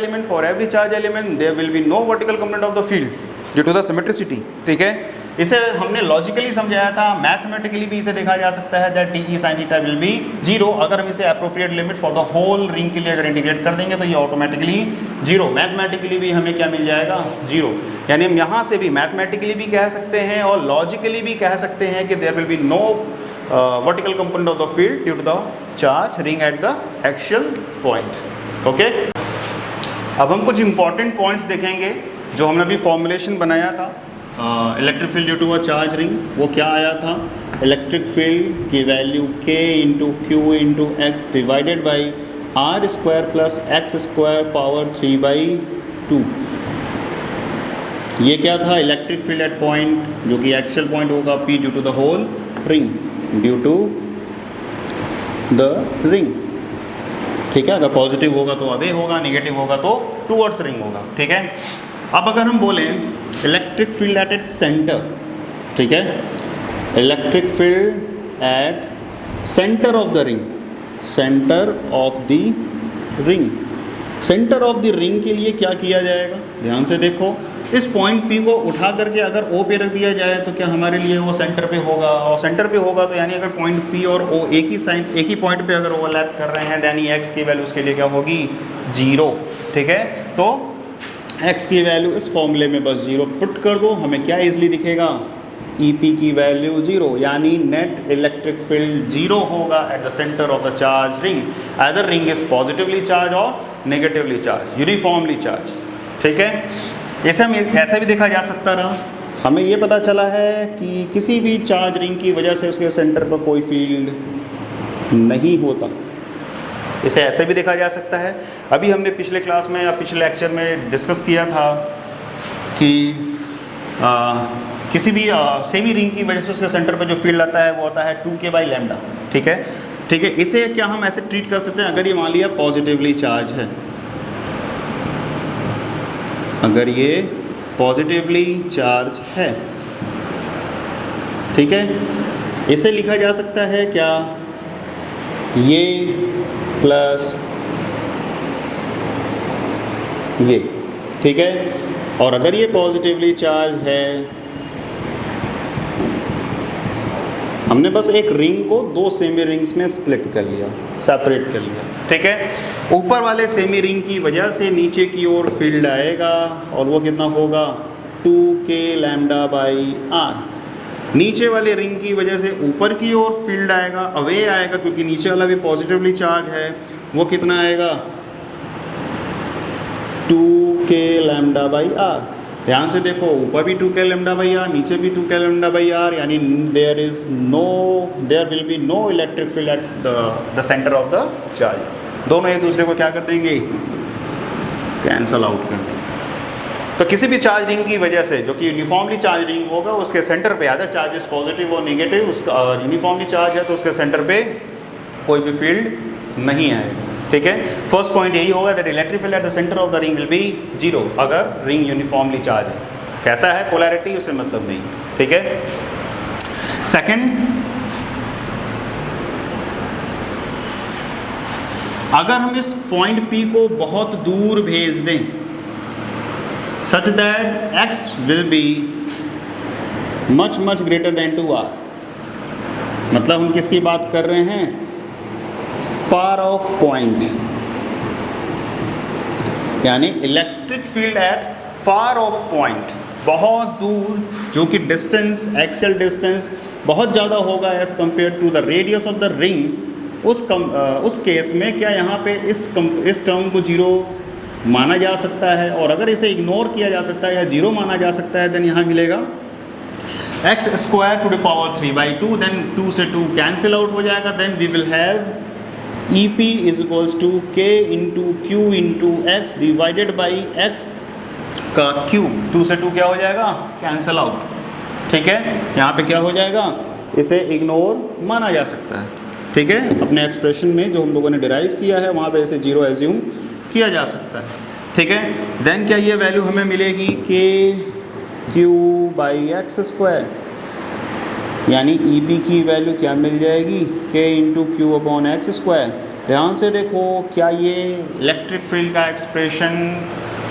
element there will be no vertical component of the field due to the symmetricity, ठीक है। इसे हमने लॉजिकली समझाया था, मैथमेटिकली भी इसे देखा जा सकता है that T sine theta will be 0। अगर हम इसे appropriate limit for the whole ring के लिए अगर इंटीग्रेट कर देंगे तो ये ऑटोमेटिकली 0। मैथमेटिकली भी हमें क्या मिल जाएगा 0। यानी हम यहाँ से भी मैथमेटिकली भी कह सकते हैं और लॉजिकली भी कह सकते हैं कि there will be no vertical component of the field due to the charge ring at the axial point. Okay, अब हम कुछ इंपॉर्टेंट पॉइंट्स देखेंगे जो हमने अभी फॉर्मुलेशन बनाया था electric field due to a charge ring. वो क्या आया था, इलेक्ट्रिक फील्ड की value k into q into x divided by are square plus x square power 3/2। ये क्या था, इलेक्ट्रिक फील्ड एट पॉइंट जो कि एक्सियल पॉइंट होगा p due to the whole ring, due to the ring. ठीक है, अगर पॉजिटिव होगा तो अवे होगा, नेगेटिव होगा तो टूवर्ड्स रिंग होगा। ठीक है, अब अगर हम बोलें electric field eight its centre, ठीक है, electric field at centre of the ring, centre of the ring, centre of the ring के लिए क्या किया जाएगा, ध्यान से देखो। इस पॉइंट P को उठा करके अगर O पे रख दिया जाए तो क्या हमारे लिए वो सेंटर पे होगा, और सेंटर पे होगा तो यानी अगर पॉइंट P और O एक ही पॉइंट पे अगर ओवरलैप कर रहे हैं यानी x की वैल्यू उसके लिए क्या होगी 0। ठीक है, तो x की वैल्यू इस फॉर्मूले में बस 0 पुट कर दो, हमें क्या इजली दिखेगा EP की वैल्यू 0, यानी नेट इलेक्ट्रिक फील्ड 0 होगा eight the centre of the charge ring. Either ring is positively charge और नेगेटिवली चार्ज, यूनिफॉर्मली चार्ज। ठीक है, ऐसा भी देखा जा सकता रहा। हमें ये पता चला है कि किसी भी चार्ज रिंग की वजह से उसके सेंटर पर कोई फील्ड नहीं होता, इसे ऐसे भी देखा जा सकता है। अभी हमने पिछले क्लास में या पिछले लेक्चर में डिस्कस किया था कि किसी भी सेमी रिंग की वजह से उसके सेंटर पर जो फील्ड आता है वो आता है 2k/λ। ठीक है, ठीक है, इसे क्या हम ऐसे ट्रीट कर सकते हैं, अगर ये मान लिया पॉजिटिवली चार्ज है, अगर ये पॉजिटिवली चार्ज है, ठीक है, इसे लिखा जा सकता है क्या, ये प्लस ये। ठीक है, और अगर ये पॉजिटिवली चार्ज है, हमने बस एक रिंग को 2 सेमी रिंग्स में स्प्लिट कर लिया, सेपरेट कर लिया। ठीक है, ऊपर वाले सेमी रिंग की वजह से नीचे की ओर फील्ड आएगा और वो कितना होगा 2k/r। नीचे वाले रिंग की वजह से ऊपर की ओर फील्ड आएगा, अवे आएगा क्योंकि नीचे वाला भी पॉजिटिवली चार्ज है, वो कितना आएगा 2k/r। ध्यान से देखो, ऊपर भी 2k/r, नीचे भी 2k/r, यानी there will be no electric field at the centre of the charge. दोनों एक दूसरे को क्या कर देंगे, कैंसल आउट कर देंगे। तो किसी भी चार्ज रिंग की वजह से जो कि यूनिफॉर्मली चार्ज रिंग होगा उसके सेंटर पे आधा चार्जेस पॉजिटिव और नेगेटिव, उसका यूनिफॉर्मली चार्ज है तो उसके सेंटर पे कोई भी फील्ड नहीं आएगा। ठीक है, फर्स्ट पॉइंट यही होगा that electric field at the centre of the ring will be 0 अगर रिंग यूनिफॉर्मली चार्ज है। कैसा है पोलैरिटी, उससे मतलब नहीं। ठीक है, सेकंड, अगर हम इस पॉइंट P को बहुत दूर भेज दें such that x will be much greater than 2r, मतलब हम किसकी बात कर रहे हैं, फार ऑफ पॉइंट, यानी electric field at far off point, बहुत दूर, जो कि डिस्टेंस, एक्सियल डिस्टेंस बहुत ज़्यादा होगा as compare to the radius of the ring. उस केस में क्या यहाँ पे इस टर्म को 0 माना जा सकता है, और अगर इसे इग्नोर किया जा सकता है या 0 माना जा सकता है, देन यहाँ मिलेगा x² to the power 3/2, then 2 से 2 कैंसिल आउट हो जाएगा, then we will have EP is equals to k into q into x divided by x का क्यूब। 2 से 2 क्या हो जाएगा, कैंसिल आउट। ठीक है, यहाँ पे क्या हो जाएगा, इसे इग्नोर माना जा सकता है। ठीक है, अपने एक्सप्रेशन में जो हम लोगों ने डिराइव किया है वहाँ पे इसे 0 एज्यूम किया जा सकता है। ठीक है, देन क्या ये वैल्यू हमें मिलेगी k/x², यानी EP की वैल्यू क्या मिल जाएगी k इंटू क्यू/x²। ध्यान से देखो, क्या ये इलेक्ट्रिक फील्ड का एक्सप्रेशन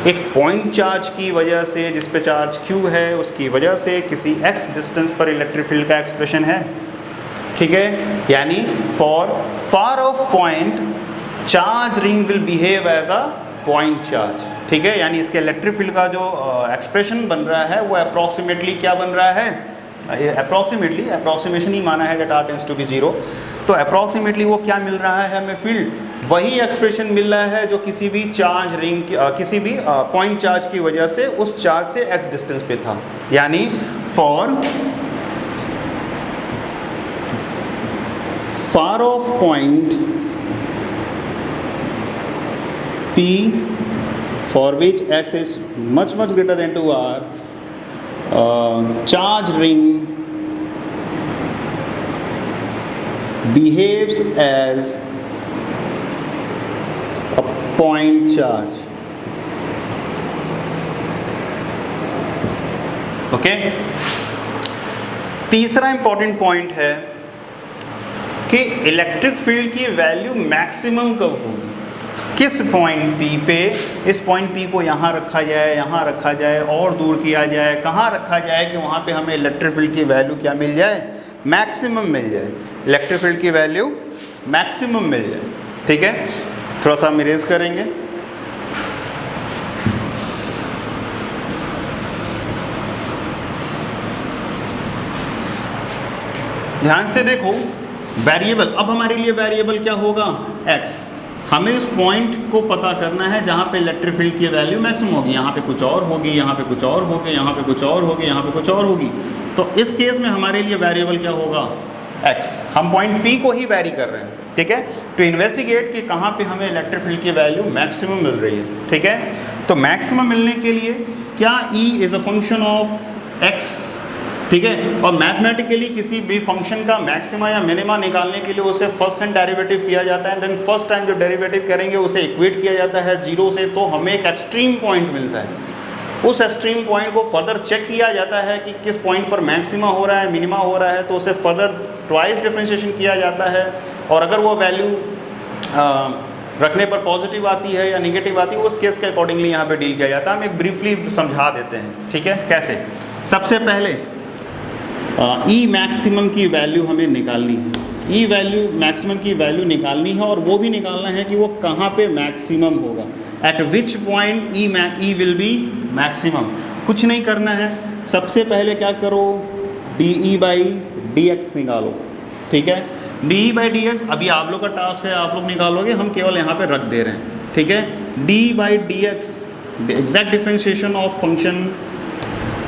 एक पॉइंट चार्ज की वजह से, जिस पे चार्ज q है, उसकी वजह से किसी x डिस्टेंस पर इलेक्ट्रिक फील्ड का एक्सप्रेशन है, ठीक है। यानी for far off point charge ring will behave as a point charge, ठीक है। यानी इसके इलेक्ट्रिक फील्ड का जो एक्सप्रेशन बन रहा है वो अप्रॉक्सीमेटली क्या बन रहा है, अप्रॉक्सीमेटली, अप्रॉक्सीमेशन ही माना है that r tends to be 0, तो अप्रॉक्सीमेटली वो क्या मिल रहा है हमें फील्ड, वही एक्सप्रेशन मिल रहा है जो किसी भी चार्ज रिंग किसी भी पॉइंट चार्ज की वजह से उस चार्ज से x डिस्टेंस पे था। यानी for far off point P for which x is much greater than to r, charge ring behaves as a point charge, okay. तीसरा इंपॉर्टेंट पॉइंट है कि इलेक्ट्रिक फील्ड की वैल्यू मैक्सिमम कब होगी, किस पॉइंट P पे, इस पॉइंट P को यहाँ रखा जाए, यहाँ रखा जाए, और दूर किया जाए, कहाँ रखा जाए कि वहाँ पे हमें इलेक्ट्रिक फील्ड की वैल्यू क्या मिल जाए, मैक्सिमम मिल जाए, इलेक्ट्रिक फील्ड की वैल्यू मैक्सिमम मिल जाए, ठीक है। थोड़ा सा हम इरेज करेंगे। ध्यान से देखो, वेरिएबल, अब हमारे लिए वेरिएबल क्या होगा, x। हमें उस पॉइंट को पता करना है जहाँ पे इलेक्ट्रिक फील्ड की वैल्यू मैक्सिमम होगी, यहाँ पे कुछ और होगी, यहाँ पे कुछ और होगी, यहाँ पे कुछ और होगी, यहाँ पे कुछ और होगी। तो इस केस में हमारे लिए वेरिएबल क्या होगा, x। हम पॉइंट P को ही वेरी कर रहे हैं, ठीक है, टू इन्वेस्टिगेट कि कहाँ पे हमें इलेक्ट्रिक फील्ड की वैल्यू मैक्सिमम मिल रही है, ठीक है। तो मैक्सिमम मिलने के लिए क्या E is a function of x, ठीक है। और मैथमेटिकली किसी भी फंक्शन का मैक्सिमा या मिनिमा निकालने के लिए उसे फर्स्ट हैंड डेरिवेटिव किया जाता है, देन फर्स्ट टाइम जो डेरिवेटिव करेंगे उसे इक्वेट किया जाता है 0 से, तो हमें एक एक्सट्रीम पॉइंट मिलता है। उस एक्सट्रीम पॉइंट को फर्दर चेक किया जाता है कि किस पॉइंट पर मैक्सिमा हो रहा है, मिनिमा हो रहा है, तो उसे फर्दर ट्वाइस डिफरेंशिएशन किया जाता है, और अगर वो वैल्यू रखने पर पॉजिटिव आती है या निगेटिव आती है, उस केस के अकॉर्डिंगली यहाँ पे डील किया जाता है। हम एक ब्रीफली समझा देते हैं, ठीक है, कैसे। सबसे पहले ई मैक्सिमम की वैल्यू हमें निकालनी है, ई वैल्यू मैक्सिमम की वैल्यू निकालनी है, और वो भी निकालना है कि वो कहाँ पे मैक्सिमम होगा, eight which point E will be maximum. कुछ नहीं करना है, सबसे पहले क्या करो, D E by D x निकालो, ठीक है। D E by D x अभी आप लोग का टास्क है, आप लोग निकालोगे, हम केवल यहाँ पे रख दे रहे हैं, ठीक है। D by D x exact differentiation of function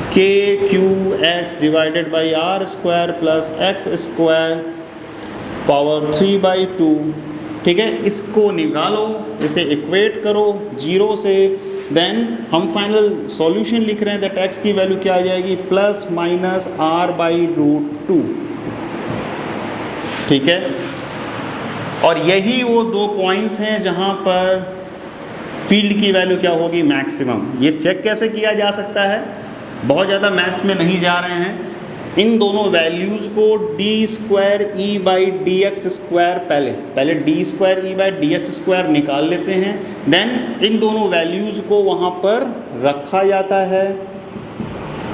k q x divided by are square plus x square power 3/2, ठीक है। इसको निकालो, इसे इक्वेट करो 0 से, देन हम फाइनल सॉल्यूशन लिख रहे हैं दैट x की वैल्यू क्या आ जाएगी, प्लस माइनस r/√2, ठीक है। और यही वो दो पॉइंट्स हैं जहाँ पर फील्ड की वैल्यू क्या होगी, मैक्सिमम। ये चेक कैसे किया जा सकता है, बहुत ज़्यादा मैथ्स में नहीं जा रहे हैं। इन दोनों वैल्यूज़ को D square E by D X square, पहले D square E by D X square निकाल लेते हैं, देन इन दोनों वैल्यूज़ को वहाँ पर रखा जाता है,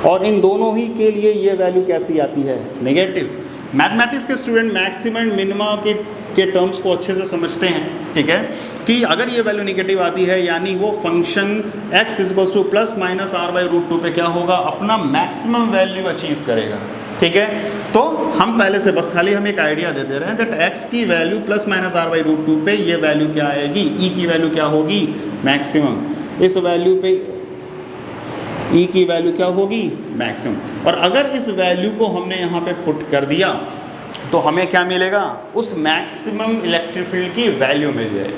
और इन दोनों ही के लिए ये वैल्यू कैसी आती है, नेगेटिव। मैथमेटिक्स के स्टूडेंट मैक्सिमम मिनिमा के टर्म्स को अच्छे से समझते हैं, ठीक है, कि अगर ये वैल्यू निगेटिव आती है यानी वो function x equals to plus minus r/√2 पे क्या होगा, अपना मैक्सिमम वैल्यू अचीव करेगा, ठीक है। तो हम पहले से बस खाली हम एक आइडिया दे दे रहे हैं दैट x की वैल्यू प्लस माइनस r/√2 पे ये वैल्यू क्या आएगी, e की वैल्यू क्या होगी, मैक्सिमम। इस वैल्यू पे e की वैल्यू क्या होगी, मैक्सिमम। और अगर इस वैल्यू को हमने यहाँ पे पुट कर दिया तो हमें क्या मिलेगा, उस मैक्सिमम इलेक्ट्रिक फील्ड की वैल्यू मिल जाएगी,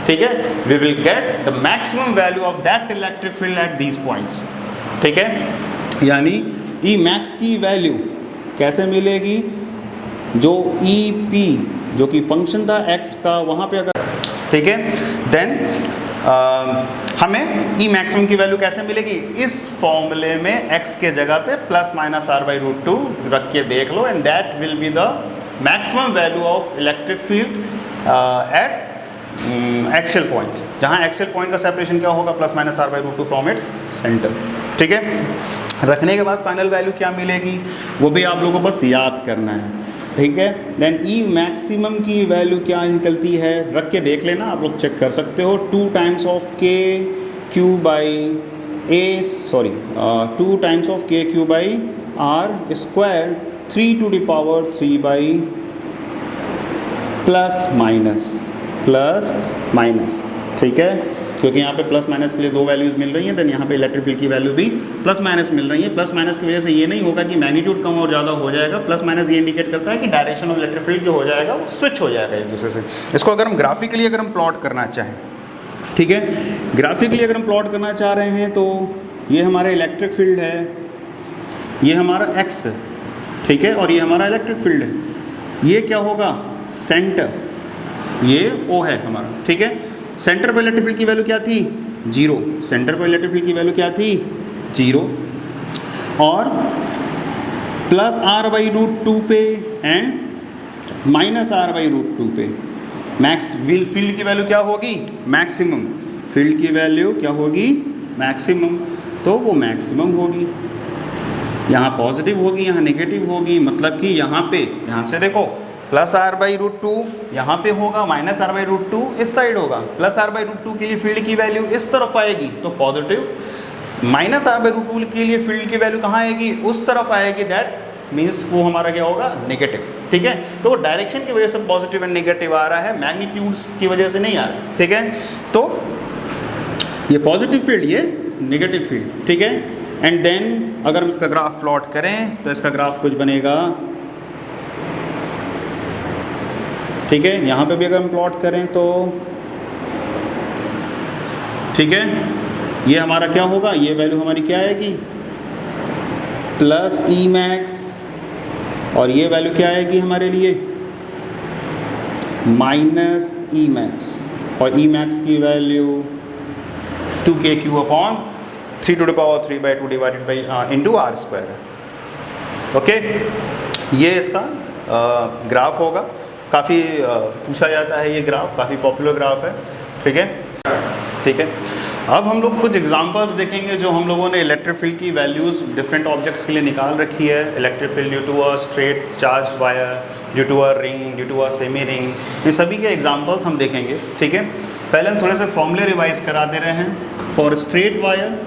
ठीक है। We will get the maximum value of that electric field at these points, ठीक है। यानी ई मैक्स की वैल्यू कैसे मिलेगी, जो ई पी जो कि फंक्शन था एक्स का, वहाँ पे अगर, ठीक है, देन हमें ई मैक्सिमम की वैल्यू कैसे मिलेगी, इस फॉर्मूले में x के जगह पे प्लस माइनस r/√2 रख के देख लो, and that will be the maximum value of electric field at actual point. जहाँ एक्सेल पॉइंट का सेपरेशन क्या होगा, ±r/√2 फ्रॉम इट्स सेंटर। ठीक है, रखने के बाद फाइनल वैल्यू क्या मिलेगी वो भी आप लोगों को बस याद करना है। ठीक है, देन ई मैक्सिमम की वैल्यू क्या निकलती है, रख के देख लेना, आप लोग चेक कर सकते हो। 2 times of k q by a, sorry 2 times of k q by r square 3 to the power 3 by plus minus. ठीक है, क्योंकि यहाँ पे प्लस माइनस के लिए 2 वैल्यूज़ मिल रही हैं, देन यहाँ पे इलेक्ट्रिक फील्ड की वैल्यू भी प्लस माइनस मिल रही है। प्लस माइनस की वजह से ये नहीं होगा कि मैग्नीट्यूड कम और ज़्यादा हो जाएगा, प्लस माइनस ये इंडिकेट करता है कि डायरेक्शन ऑफ इलेक्ट्रिक फील्ड जो हो जाएगा वो स्विच हो जाएगा एक दूसरे से। इसको अगर हम ग्राफिकली अगर हम प्लॉट करना चाहें, ठीक है, ग्राफिकली अगर हम प्लॉट करना चाह रहे हैं तो ये हमारा इलेक्ट्रिक फील्ड है, ये हमारा एक्स है, ठीक है, और ये हमारा इलेक्ट्रिक फील्ड है। ये क्या होगा, सेंटर, ये ओ है हमारा। ठीक है, सेंटर पर इलेक्ट्रिक फील्ड की वैल्यू क्या थी, 0। सेंटर पर इलेक्ट्रिक फील्ड की वैल्यू क्या थी, 0, और प्लस r/√2 पे एंड माइनस r/√2 पे। मैक्स फील्ड की वैल्यू क्या होगी, मैक्सिमम। फील्ड की वैल्यू क्या होगी, मैक्सिमम, तो वो मैक्सिमम होगी। यहाँ पॉजिटिव होगी, यहाँ नेगेटिव होगी, मतलब कि यहाँ पे, यहाँ से देखो प्लस r/√2 यहाँ पे होगा, माइनस r/√2 इस साइड होगा। प्लस r/√2 के लिए फील्ड की वैल्यू इस तरफ आएगी तो पॉजिटिव, माइनस r/√2 के लिए फील्ड की वैल्यू कहाँ आएगी, उस तरफ आएगी, दैट मीन्स वो हमारा क्या होगा, नेगेटिव। ठीक है, तो डायरेक्शन की वजह से पॉजिटिव एंड नेगेटिव आ रहा है, मैग्नीट्यूड्स की वजह से नहीं आ रहा है। ठीक है, तो ये पॉजिटिव फील्ड, ये नेगेटिव फील्ड। ठीक है, एंड देन अगर हम इसका ग्राफ प्लॉट करें तो इसका ग्राफ कुछ बनेगा। ठीक है, यहाँ पे भी अगर हम प्लॉट करें तो ठीक है, ये हमारा क्या होगा, ये वैल्यू हमारी क्या आएगी, प्लस ई मैक्स, और ये वैल्यू क्या आएगी हमारे लिए, माइनस ई मैक्स, और ई मैक्स की value 2kq upon 3 to the power 3/2 divided by into r square. Okay, ये इसका ग्राफ होगा। काफ़ी पूछा जाता है ये ग्राफ, काफ़ी पॉपुलर ग्राफ है। ठीक है, ठीक है, अब हम लोग कुछ एग्जांपल्स देखेंगे जो हम लोगों ने इलेक्ट्रिक फील्ड की वैल्यूज़ डिफरेंट ऑब्जेक्ट्स के लिए निकाल रखी है। Electric field due to a straight charge wire, due to a ring, due to a semi ring, ये सभी के एग्जांपल्स हम देखेंगे। ठीक है, पहले हम थोड़े से फॉर्मूले रिवाइज करा दे रहे हैं। For straight wire,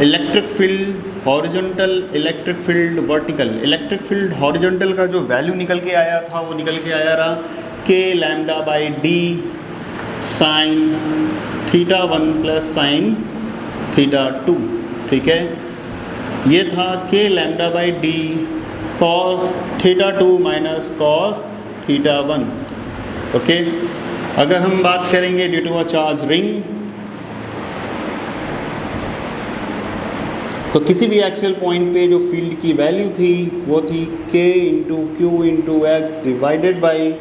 electric field horizontal, electric field vertical. Electric field horizontal का जो वैल्यू निकल के आया था वो निकल के आया रहा k(λ/d) sin θ1 प्लस sin θ2। ठीक है, ये था k(λ/d) cos θ2 minus cos θ1। Okay, अगर हम बात करेंगे due to a charge ring, तो किसी भी एक्सियल पॉइंट पे जो फील्ड की वैल्यू थी वो थी k × q × x divided by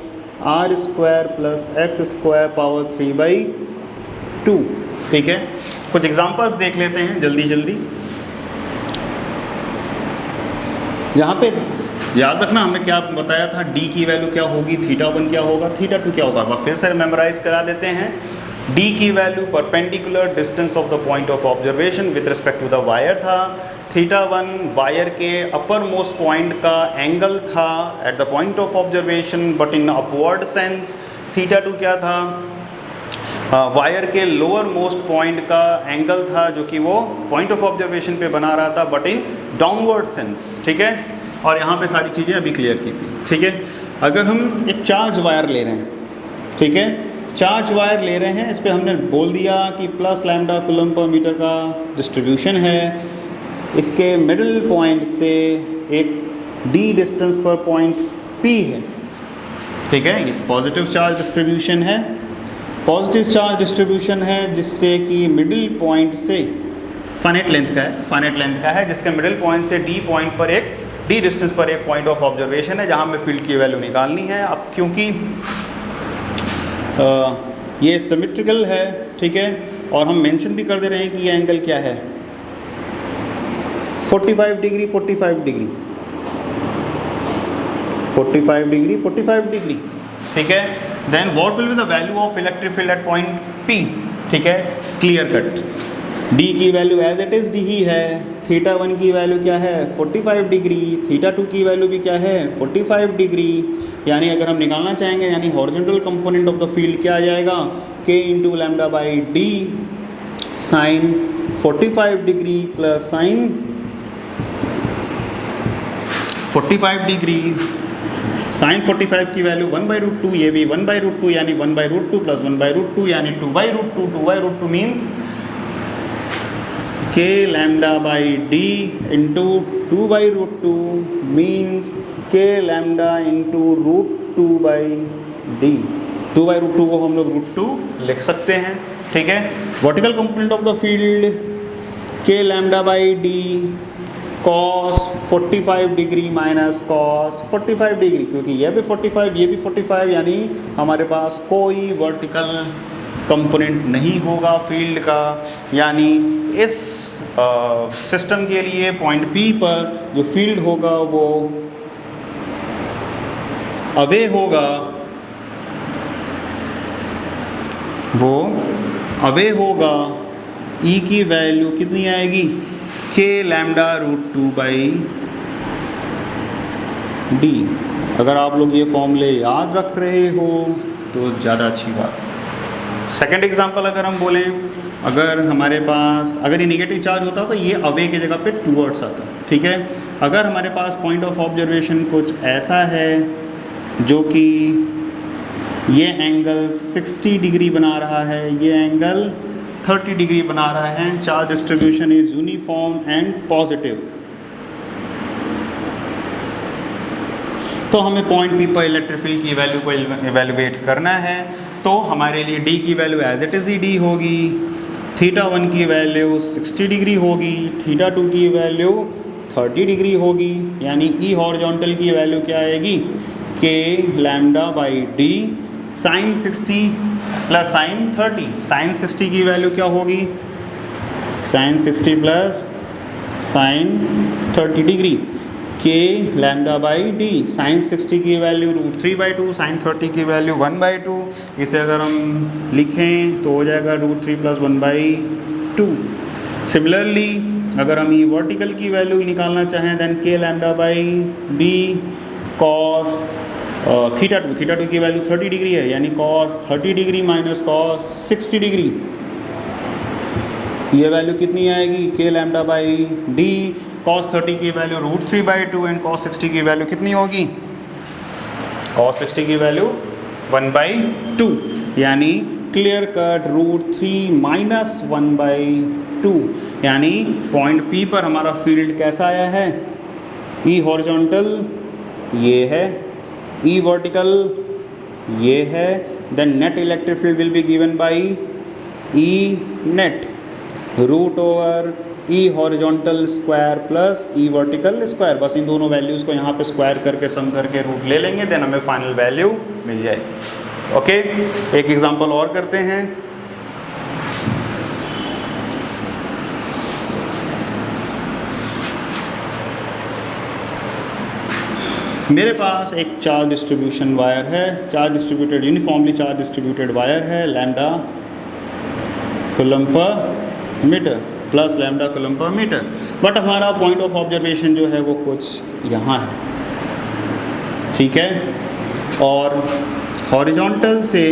r square plus x square power 3/2। ठीक है, कुछ एग्जांपल्स देख लेते हैं जल्दी जल्दी। यहाँ पे याद रखना हमने क्या बताया था, d की वैल्यू क्या होगी, θ1 क्या होगा, θ2 क्या होगा, फिर से मेमोराइज करा देते हैं। d की value perpendicular distance of the point of observation with respect to the wire था। θ1 वायर के अपर मोस्ट पॉइंट का एंगल था at the point of observation but in upward sense. θ2 क्या था, वायर के लोअर मोस्ट पॉइंट का angle था जो कि वो पॉइंट ऑफ ऑब्जर्वेशन पे बना रहा था बट इन डाउनवर्ड सेंस। ठीक है, और यहाँ पे सारी चीज़ें अभी क्लियर की थी। ठीक है, अगर हम एक चार्ज वायर ले रहे हैं, ठीक है, चार्ज वायर ले रहे हैं, इस पर हमने बोल दिया कि plus lambda coulomb per metre का डिस्ट्रीब्यूशन है। इसके मिडिल पॉइंट से एक d डिस्टेंस पर पॉइंट P है। ठीक है, ये पॉजिटिव चार्ज डिस्ट्रीब्यूशन है, पॉजिटिव चार्ज डिस्ट्रीब्यूशन है जिससे कि मिडिल पॉइंट से फाइनाइट लेंथ का है, फाइनाइट लेंथ का है, जिसके मिडिल पॉइंट से d पॉइंट पर एक d डिस्टेंस पर एक पॉइंट ऑफ ऑब्जर्वेशन है जहाँ हमें फील्ड की वैल्यू निकालनी है। अब क्योंकि ये सिमेट्रिकल है, ठीक है, और हम मेंशन भी कर दे रहे हैं कि ये एंगल क्या है, 45 डिग्री 45 डिग्री 45 डिग्री 45 डिग्री। ठीक है, then what will be the value of electric field at point P, ठीक है, क्लियर कट। D की value as it is D ही है, थीटा 1 की वैल्यू क्या है 45 डिग्री, थीटा 2 की वैल्यू भी क्या है 45 डिग्री, यानी अगर हम निकालना चाहेंगे यानी horizontal component of the field क्या आ जाएगा K into lambda by d sine 45 degree plus sine 45 degree sine 45 की वैल्यू 1/√2, ये भी 1/√2 यानी 1/√2 प्लस 1/√2 यानी 2/√2, 2/√2 means K lambda by D into 2/√2 means K lambda into √2 by D। 2/√2 को हम लोग √2 लिख सकते हैं, ठीक है। Vertical component of the field K lambda by D cos 45 degree minus cos 45 degree, क्योंकि ये भी 45 ये भी 45 यानी हमारे पास कोई वर्टिकल कंपोनेंट नहीं होगा फील्ड का, यानी इस सिस्टम के लिए पॉइंट P पर जो फील्ड होगा वो अवे होगा, वो अवे होगा। E की वैल्यू कितनी आएगी K लैम्डा √2 बाई D। अगर आप लोग ये फॉर्मूले याद रख रहे हो तो ज़्यादा अच्छी बात। सेकेंड एग्जाम्पल अगर हम बोलें, अगर हमारे पास अगर ये नेगेटिव चार्ज होता तो ये अवे की जगह पे टूवर्ड्स आता, ठीक है। अगर हमारे पास पॉइंट ऑफ ऑब्जर्वेशन कुछ ऐसा है जो कि ये एंगल 60 डिग्री बना रहा है, ये एंगल 30 डिग्री बना रहा है, charge distribution is uniform and positive, तो हमें पॉइंट P पर इलेक्ट्रिक फील्ड की वैल्यू को इवेलुएट करना है। तो हमारे लिए D की वैल्यू एज इट इज़ ही D होगी, थीटा 1 की वैल्यू 60 डिग्री होगी, थीटा 2 की वैल्यू 30 डिग्री होगी, यानी E हॉरिजॉन्टल की वैल्यू क्या आएगी K lambda by D sine 60 plus sine 30। Sine 60 की वैल्यू क्या होगी sine 60 plus sine 30 degree, K lambda by d sine 60 की वैल्यू √3/2, साइन 30 की वैल्यू 1/2। इसे अगर हम लिखें तो हो जाएगा √3 प्लस 1/2। सिमिलरली अगर हम ये वर्टिकल की वैल्यू निकालना चाहें then K lambda by d cos theta 2 की वैल्यू 30 डिग्री है, यानी cos 30 degree minus cos 60 degree, ये वैल्यू कितनी आएगी K lambda by d cos 30 की वैल्यू √3/2 एंड cos 60 की वैल्यू कितनी होगी cos 60 की वैल्यू 1/2, यानी क्लियर कट √3 माइनस 1/2, यानी पॉइंट P पर हमारा फील्ड कैसा आया है E हॉरिजॉन्टल ये है, E वर्टिकल ये है, then net electric field will be given by E net √ओवर E horizontal square plus E vertical square. बस इन दोनों वैल्यूज़ को यहाँ पे स्क्वायर करके सम करके रूट ले लेंगे, देन हमें फाइनल वैल्यू मिल जाएगी। ओके, एक एग्जांपल और करते हैं। मेरे पास एक चार्ज डिस्ट्रीब्यूशन वायर है, charge distributed uniformly charge distributed wire है, लैम्डा कूलम्ब पर मीटर प्लस लैम्डा कूलम्ब पर मीटर, बट हमारा पॉइंट ऑफ ऑब्जर्वेशन जो है वो कुछ यहाँ है, ठीक है। और हॉरिजॉन्टल से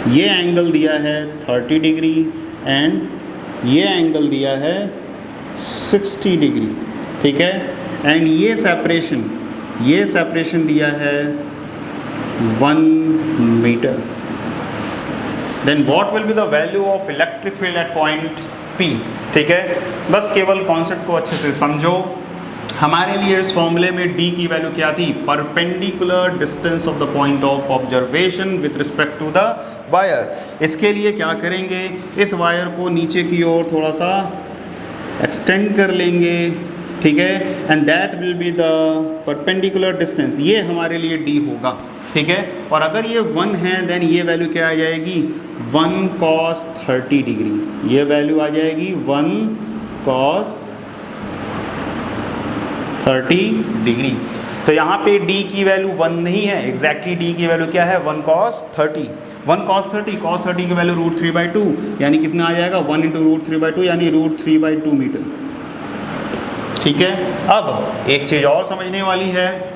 ये एंगल दिया है 30 डिग्री एंड ये एंगल दिया है 60 डिग्री, ठीक है। एंड ये सेपरेशन दिया है 1 metre. Then what will be the value of electric field at point P, ठीक है। बस केवल कॉन्सेप्ट को अच्छे से समझो। हमारे लिए इस फॉर्मूले में D की वैल्यू क्या थी, perpendicular distance of the point of observation with respect to the wire. इसके लिए क्या करेंगे, इस वायर को नीचे की ओर थोड़ा सा एक्सटेंड कर लेंगे, ठीक है, and that will be the perpendicular distance, ये हमारे लिए D होगा, ठीक है। और अगर ये 1 है देन ये वैल्यू क्या आ जाएगी 1 cos 30 डिग्री, ये वैल्यू आ जाएगी 1 cos 30 डिग्री। तो यहाँ पे d की वैल्यू 1 नहीं है, एग्जैक्टली d की वैल्यू क्या है 1 cos 30, 1 cos 30, cos 30 की वैल्यू √3/2 यानी कितना आ जाएगा 1 × √3/2 यानी √3/2 मीटर। ठीक है, अब एक चीज़ और समझने वाली है,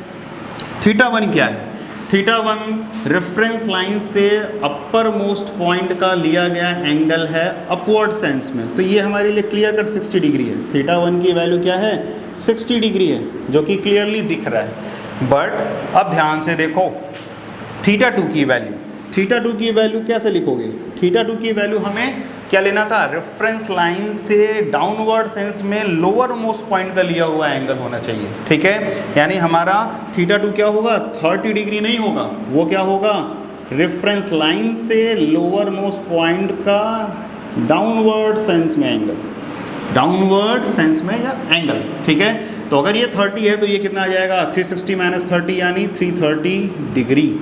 θ1 क्या है? θ1 रेफरेंस लाइन से अपर मोस्ट पॉइंट का लिया गया एंगल है अपवर्ड सेंस में, तो ये हमारे लिए क्लियर कट 60 डिग्री है। θ1 की वैल्यू क्या है 60 डिग्री है, जो कि क्लियरली दिख रहा है। बट अब ध्यान से देखो θ2 की वैल्यू, θ2 की वैल्यू कैसे लिखोगे? θ2 की वैल्यू हमें क्या लेना था, रेफरेंस लाइन से डाउनवर्ड सेंस में लोअर मोस्ट पॉइंट का लिया हुआ एंगल होना चाहिए। ठीक है, यानी हमारा θ2 क्या होगा 30 डिग्री नहीं होगा, वो क्या होगा रेफरेंस लाइन से लोअर मोस्ट पॉइंट का डाउनवर्ड सेंस में एंगल, डाउनवर्ड सेंस में या एंगल। ठीक है, तो अगर ये 30 है तो ये कितना आ जाएगा 360 - 30 यानी 330 डिग्री।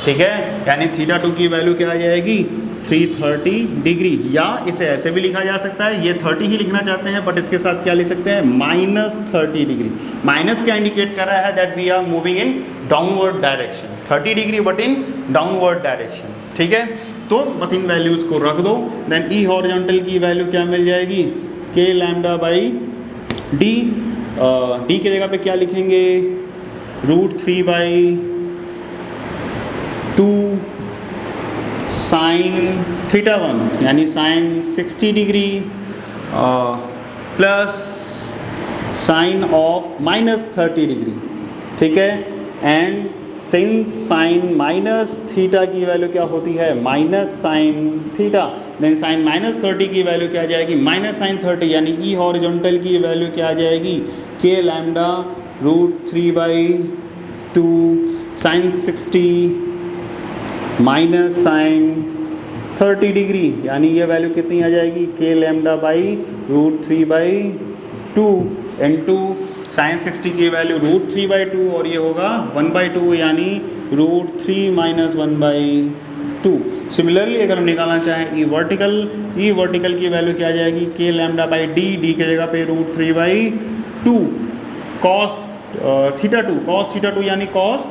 ठीक है, यानी θ2 की वैल्यू क्या आ जाएगी 330 डिग्री, या इसे ऐसे भी लिखा जा सकता है, ये 30 ही लिखना चाहते हैं बट इसके साथ क्या लिख सकते हैं -30 डिग्री। माइनस क्या इंडिकेट कर रहा है that we are moving in downward direction, 30 degree but in downward direction. ठीक है, तो बस इन वैल्यूज़ को रख दो, देन ई हॉरिजॉन्टल की वैल्यू क्या मिल जाएगी k λ/d, d की जगह पे क्या लिखेंगे √3/2 साइन θ1 यानी sine 60 degree plus sine of -30 degree. ठीक है, एंड सिंस साइन -θ की वैल्यू क्या होती है -sin θ, देन साइन -30 की वैल्यू क्या आ जाएगी -sin 30, यानी ई हॉरिजॉन्टल की वैल्यू क्या आ जाएगी k λ √3/2 साइन 60 sin 30 डिग्री, यानी ये वैल्यू कितनी आ जाएगी k λ √3/2 इंटू साइन 60 की वैल्यू √3/2 और ये होगा 1/2 यानी √3 - 1/2। सिमिलरली अगर हम निकालना चाहें ई वर्टिकल की वैल्यू क्या आ जाएगी k λ/d, d की जगह पे √3/2 cos θ2 यानी cos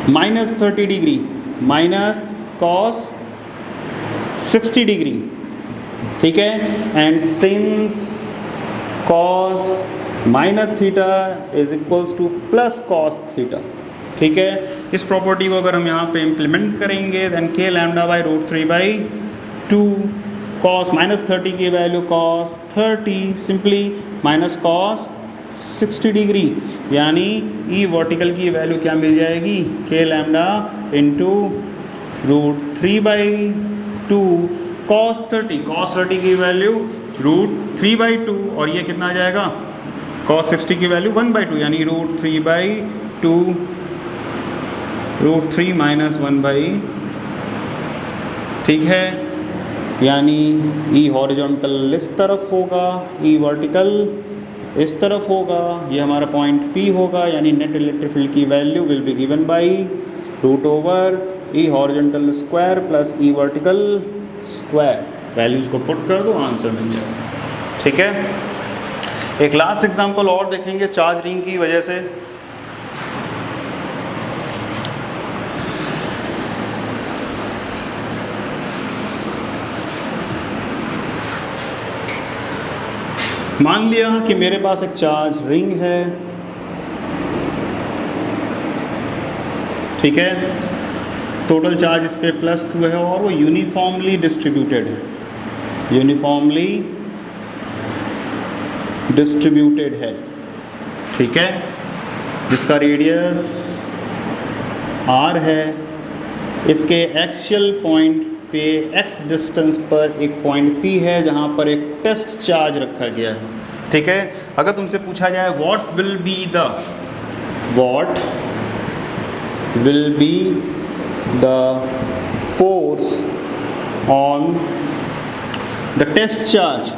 -30 degree minus cos 60 degree. ठीक है, and since cos -θ is equals to plus cos θ। ठीक है, इस प्रॉपर्टी को अगर हम यहाँ पे इम्प्लीमेंट करेंगे देन k λ/√3/2 cos -30 की value cos 30 simply minus cos 60 degree, यानी ई वर्टिकल की वैल्यू क्या मिल जाएगी k λ √3/2 cos 30 की वैल्यू √3/2 और ये कितना आ जाएगा cos 60 की वैल्यू 1/2 यानी √3/2 √3 - 1/2। ठीक है, यानी ई हॉरिजॉन्टल इस तरफ होगा, ई वर्टिकल इस तरफ होगा, ये हमारा पॉइंट P होगा, यानी नेट इलेक्ट्रिक फील्ड की value will be given by √E horizontal square plus E vertical square. Values को पुट कर दो, आंसर मिल जाएगा। ठीक है, एक लास्ट एग्जांपल और देखेंगे चार्ज रिंग की वजह से। मान लिया कि मेरे पास एक चार्ज रिंग है, ठीक है, टोटल चार्ज इस पे +2 है और वो यूनिफॉर्मली डिस्ट्रीब्यूटेड है, यूनिफॉर्मली डिस्ट्रीब्यूटेड है। ठीक है, जिसका रेडियस r है, इसके एक्सियल पॉइंट पे x डिस्टेंस पर एक पॉइंट P है जहाँ पर एक टेस्ट चार्ज रखा गया है। ठीक है, अगर तुमसे पूछा जाए what will be the force on the test charge,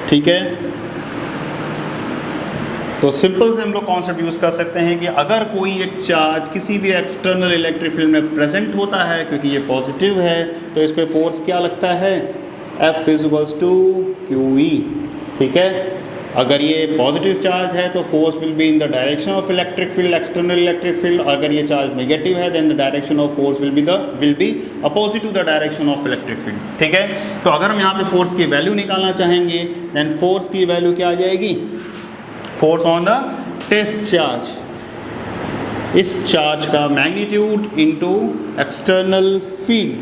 ठीक है, तो सिंपल से हम लोग कॉन्सेप्ट यूज़ कर सकते हैं कि अगर कोई एक चार्ज किसी भी एक्सटर्नल इलेक्ट्रिक फील्ड में प्रेजेंट होता है, क्योंकि ये पॉजिटिव है, तो इस पे फोर्स क्या लगता है F = QE। ठीक है, अगर ये पॉजिटिव चार्ज है तो force will be in the direction of electric field, external electric field. अगर ये चार्ज नेगेटिव है then the direction of force will be opposite to the direction of electric field. ठीक है, तो अगर हम यहाँ पे फोर्स की वैल्यू निकालना चाहेंगे देन फोर्स की वैल्यू क्या आ जाएगी, force on the test charge, इस चार्ज का मैग्नीट्यूड इनटू एक्सटर्नल फील्ड।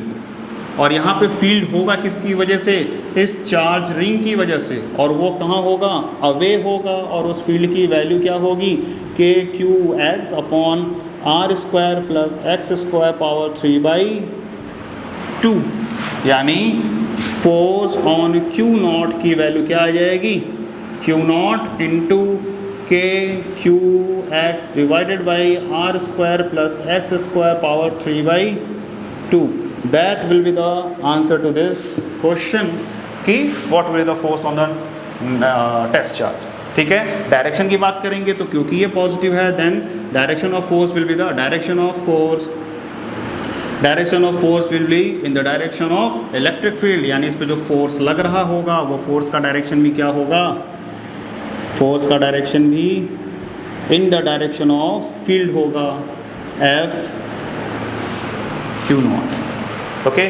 और यहाँ पे फील्ड होगा किसकी वजह से, इस चार्ज रिंग की वजह से, और वो कहाँ होगा, अवे होगा, और उस फील्ड की वैल्यू क्या होगी, K Q x upon are square plus x square power 3/2, यानी फोर्स ऑन क्यू नॉट की वैल्यू क्या आ जाएगी, Q not into K Q X divided by are square plus x square power 3/2। That will be the answer to this question कि what will be the force on the test charge। ठीक है, direction की बात करेंगे तो क्योंकि ये positive है then direction of force will be the direction of force will be in the direction of electric field, यानी इस पे जो फोर्स लग रहा होगा वो फोर्स का डायरेक्शन भी क्या होगा, फोर्स का डायरेक्शन भी इन द डायरेक्शन ऑफ फील्ड होगा, F Q नॉट। ओके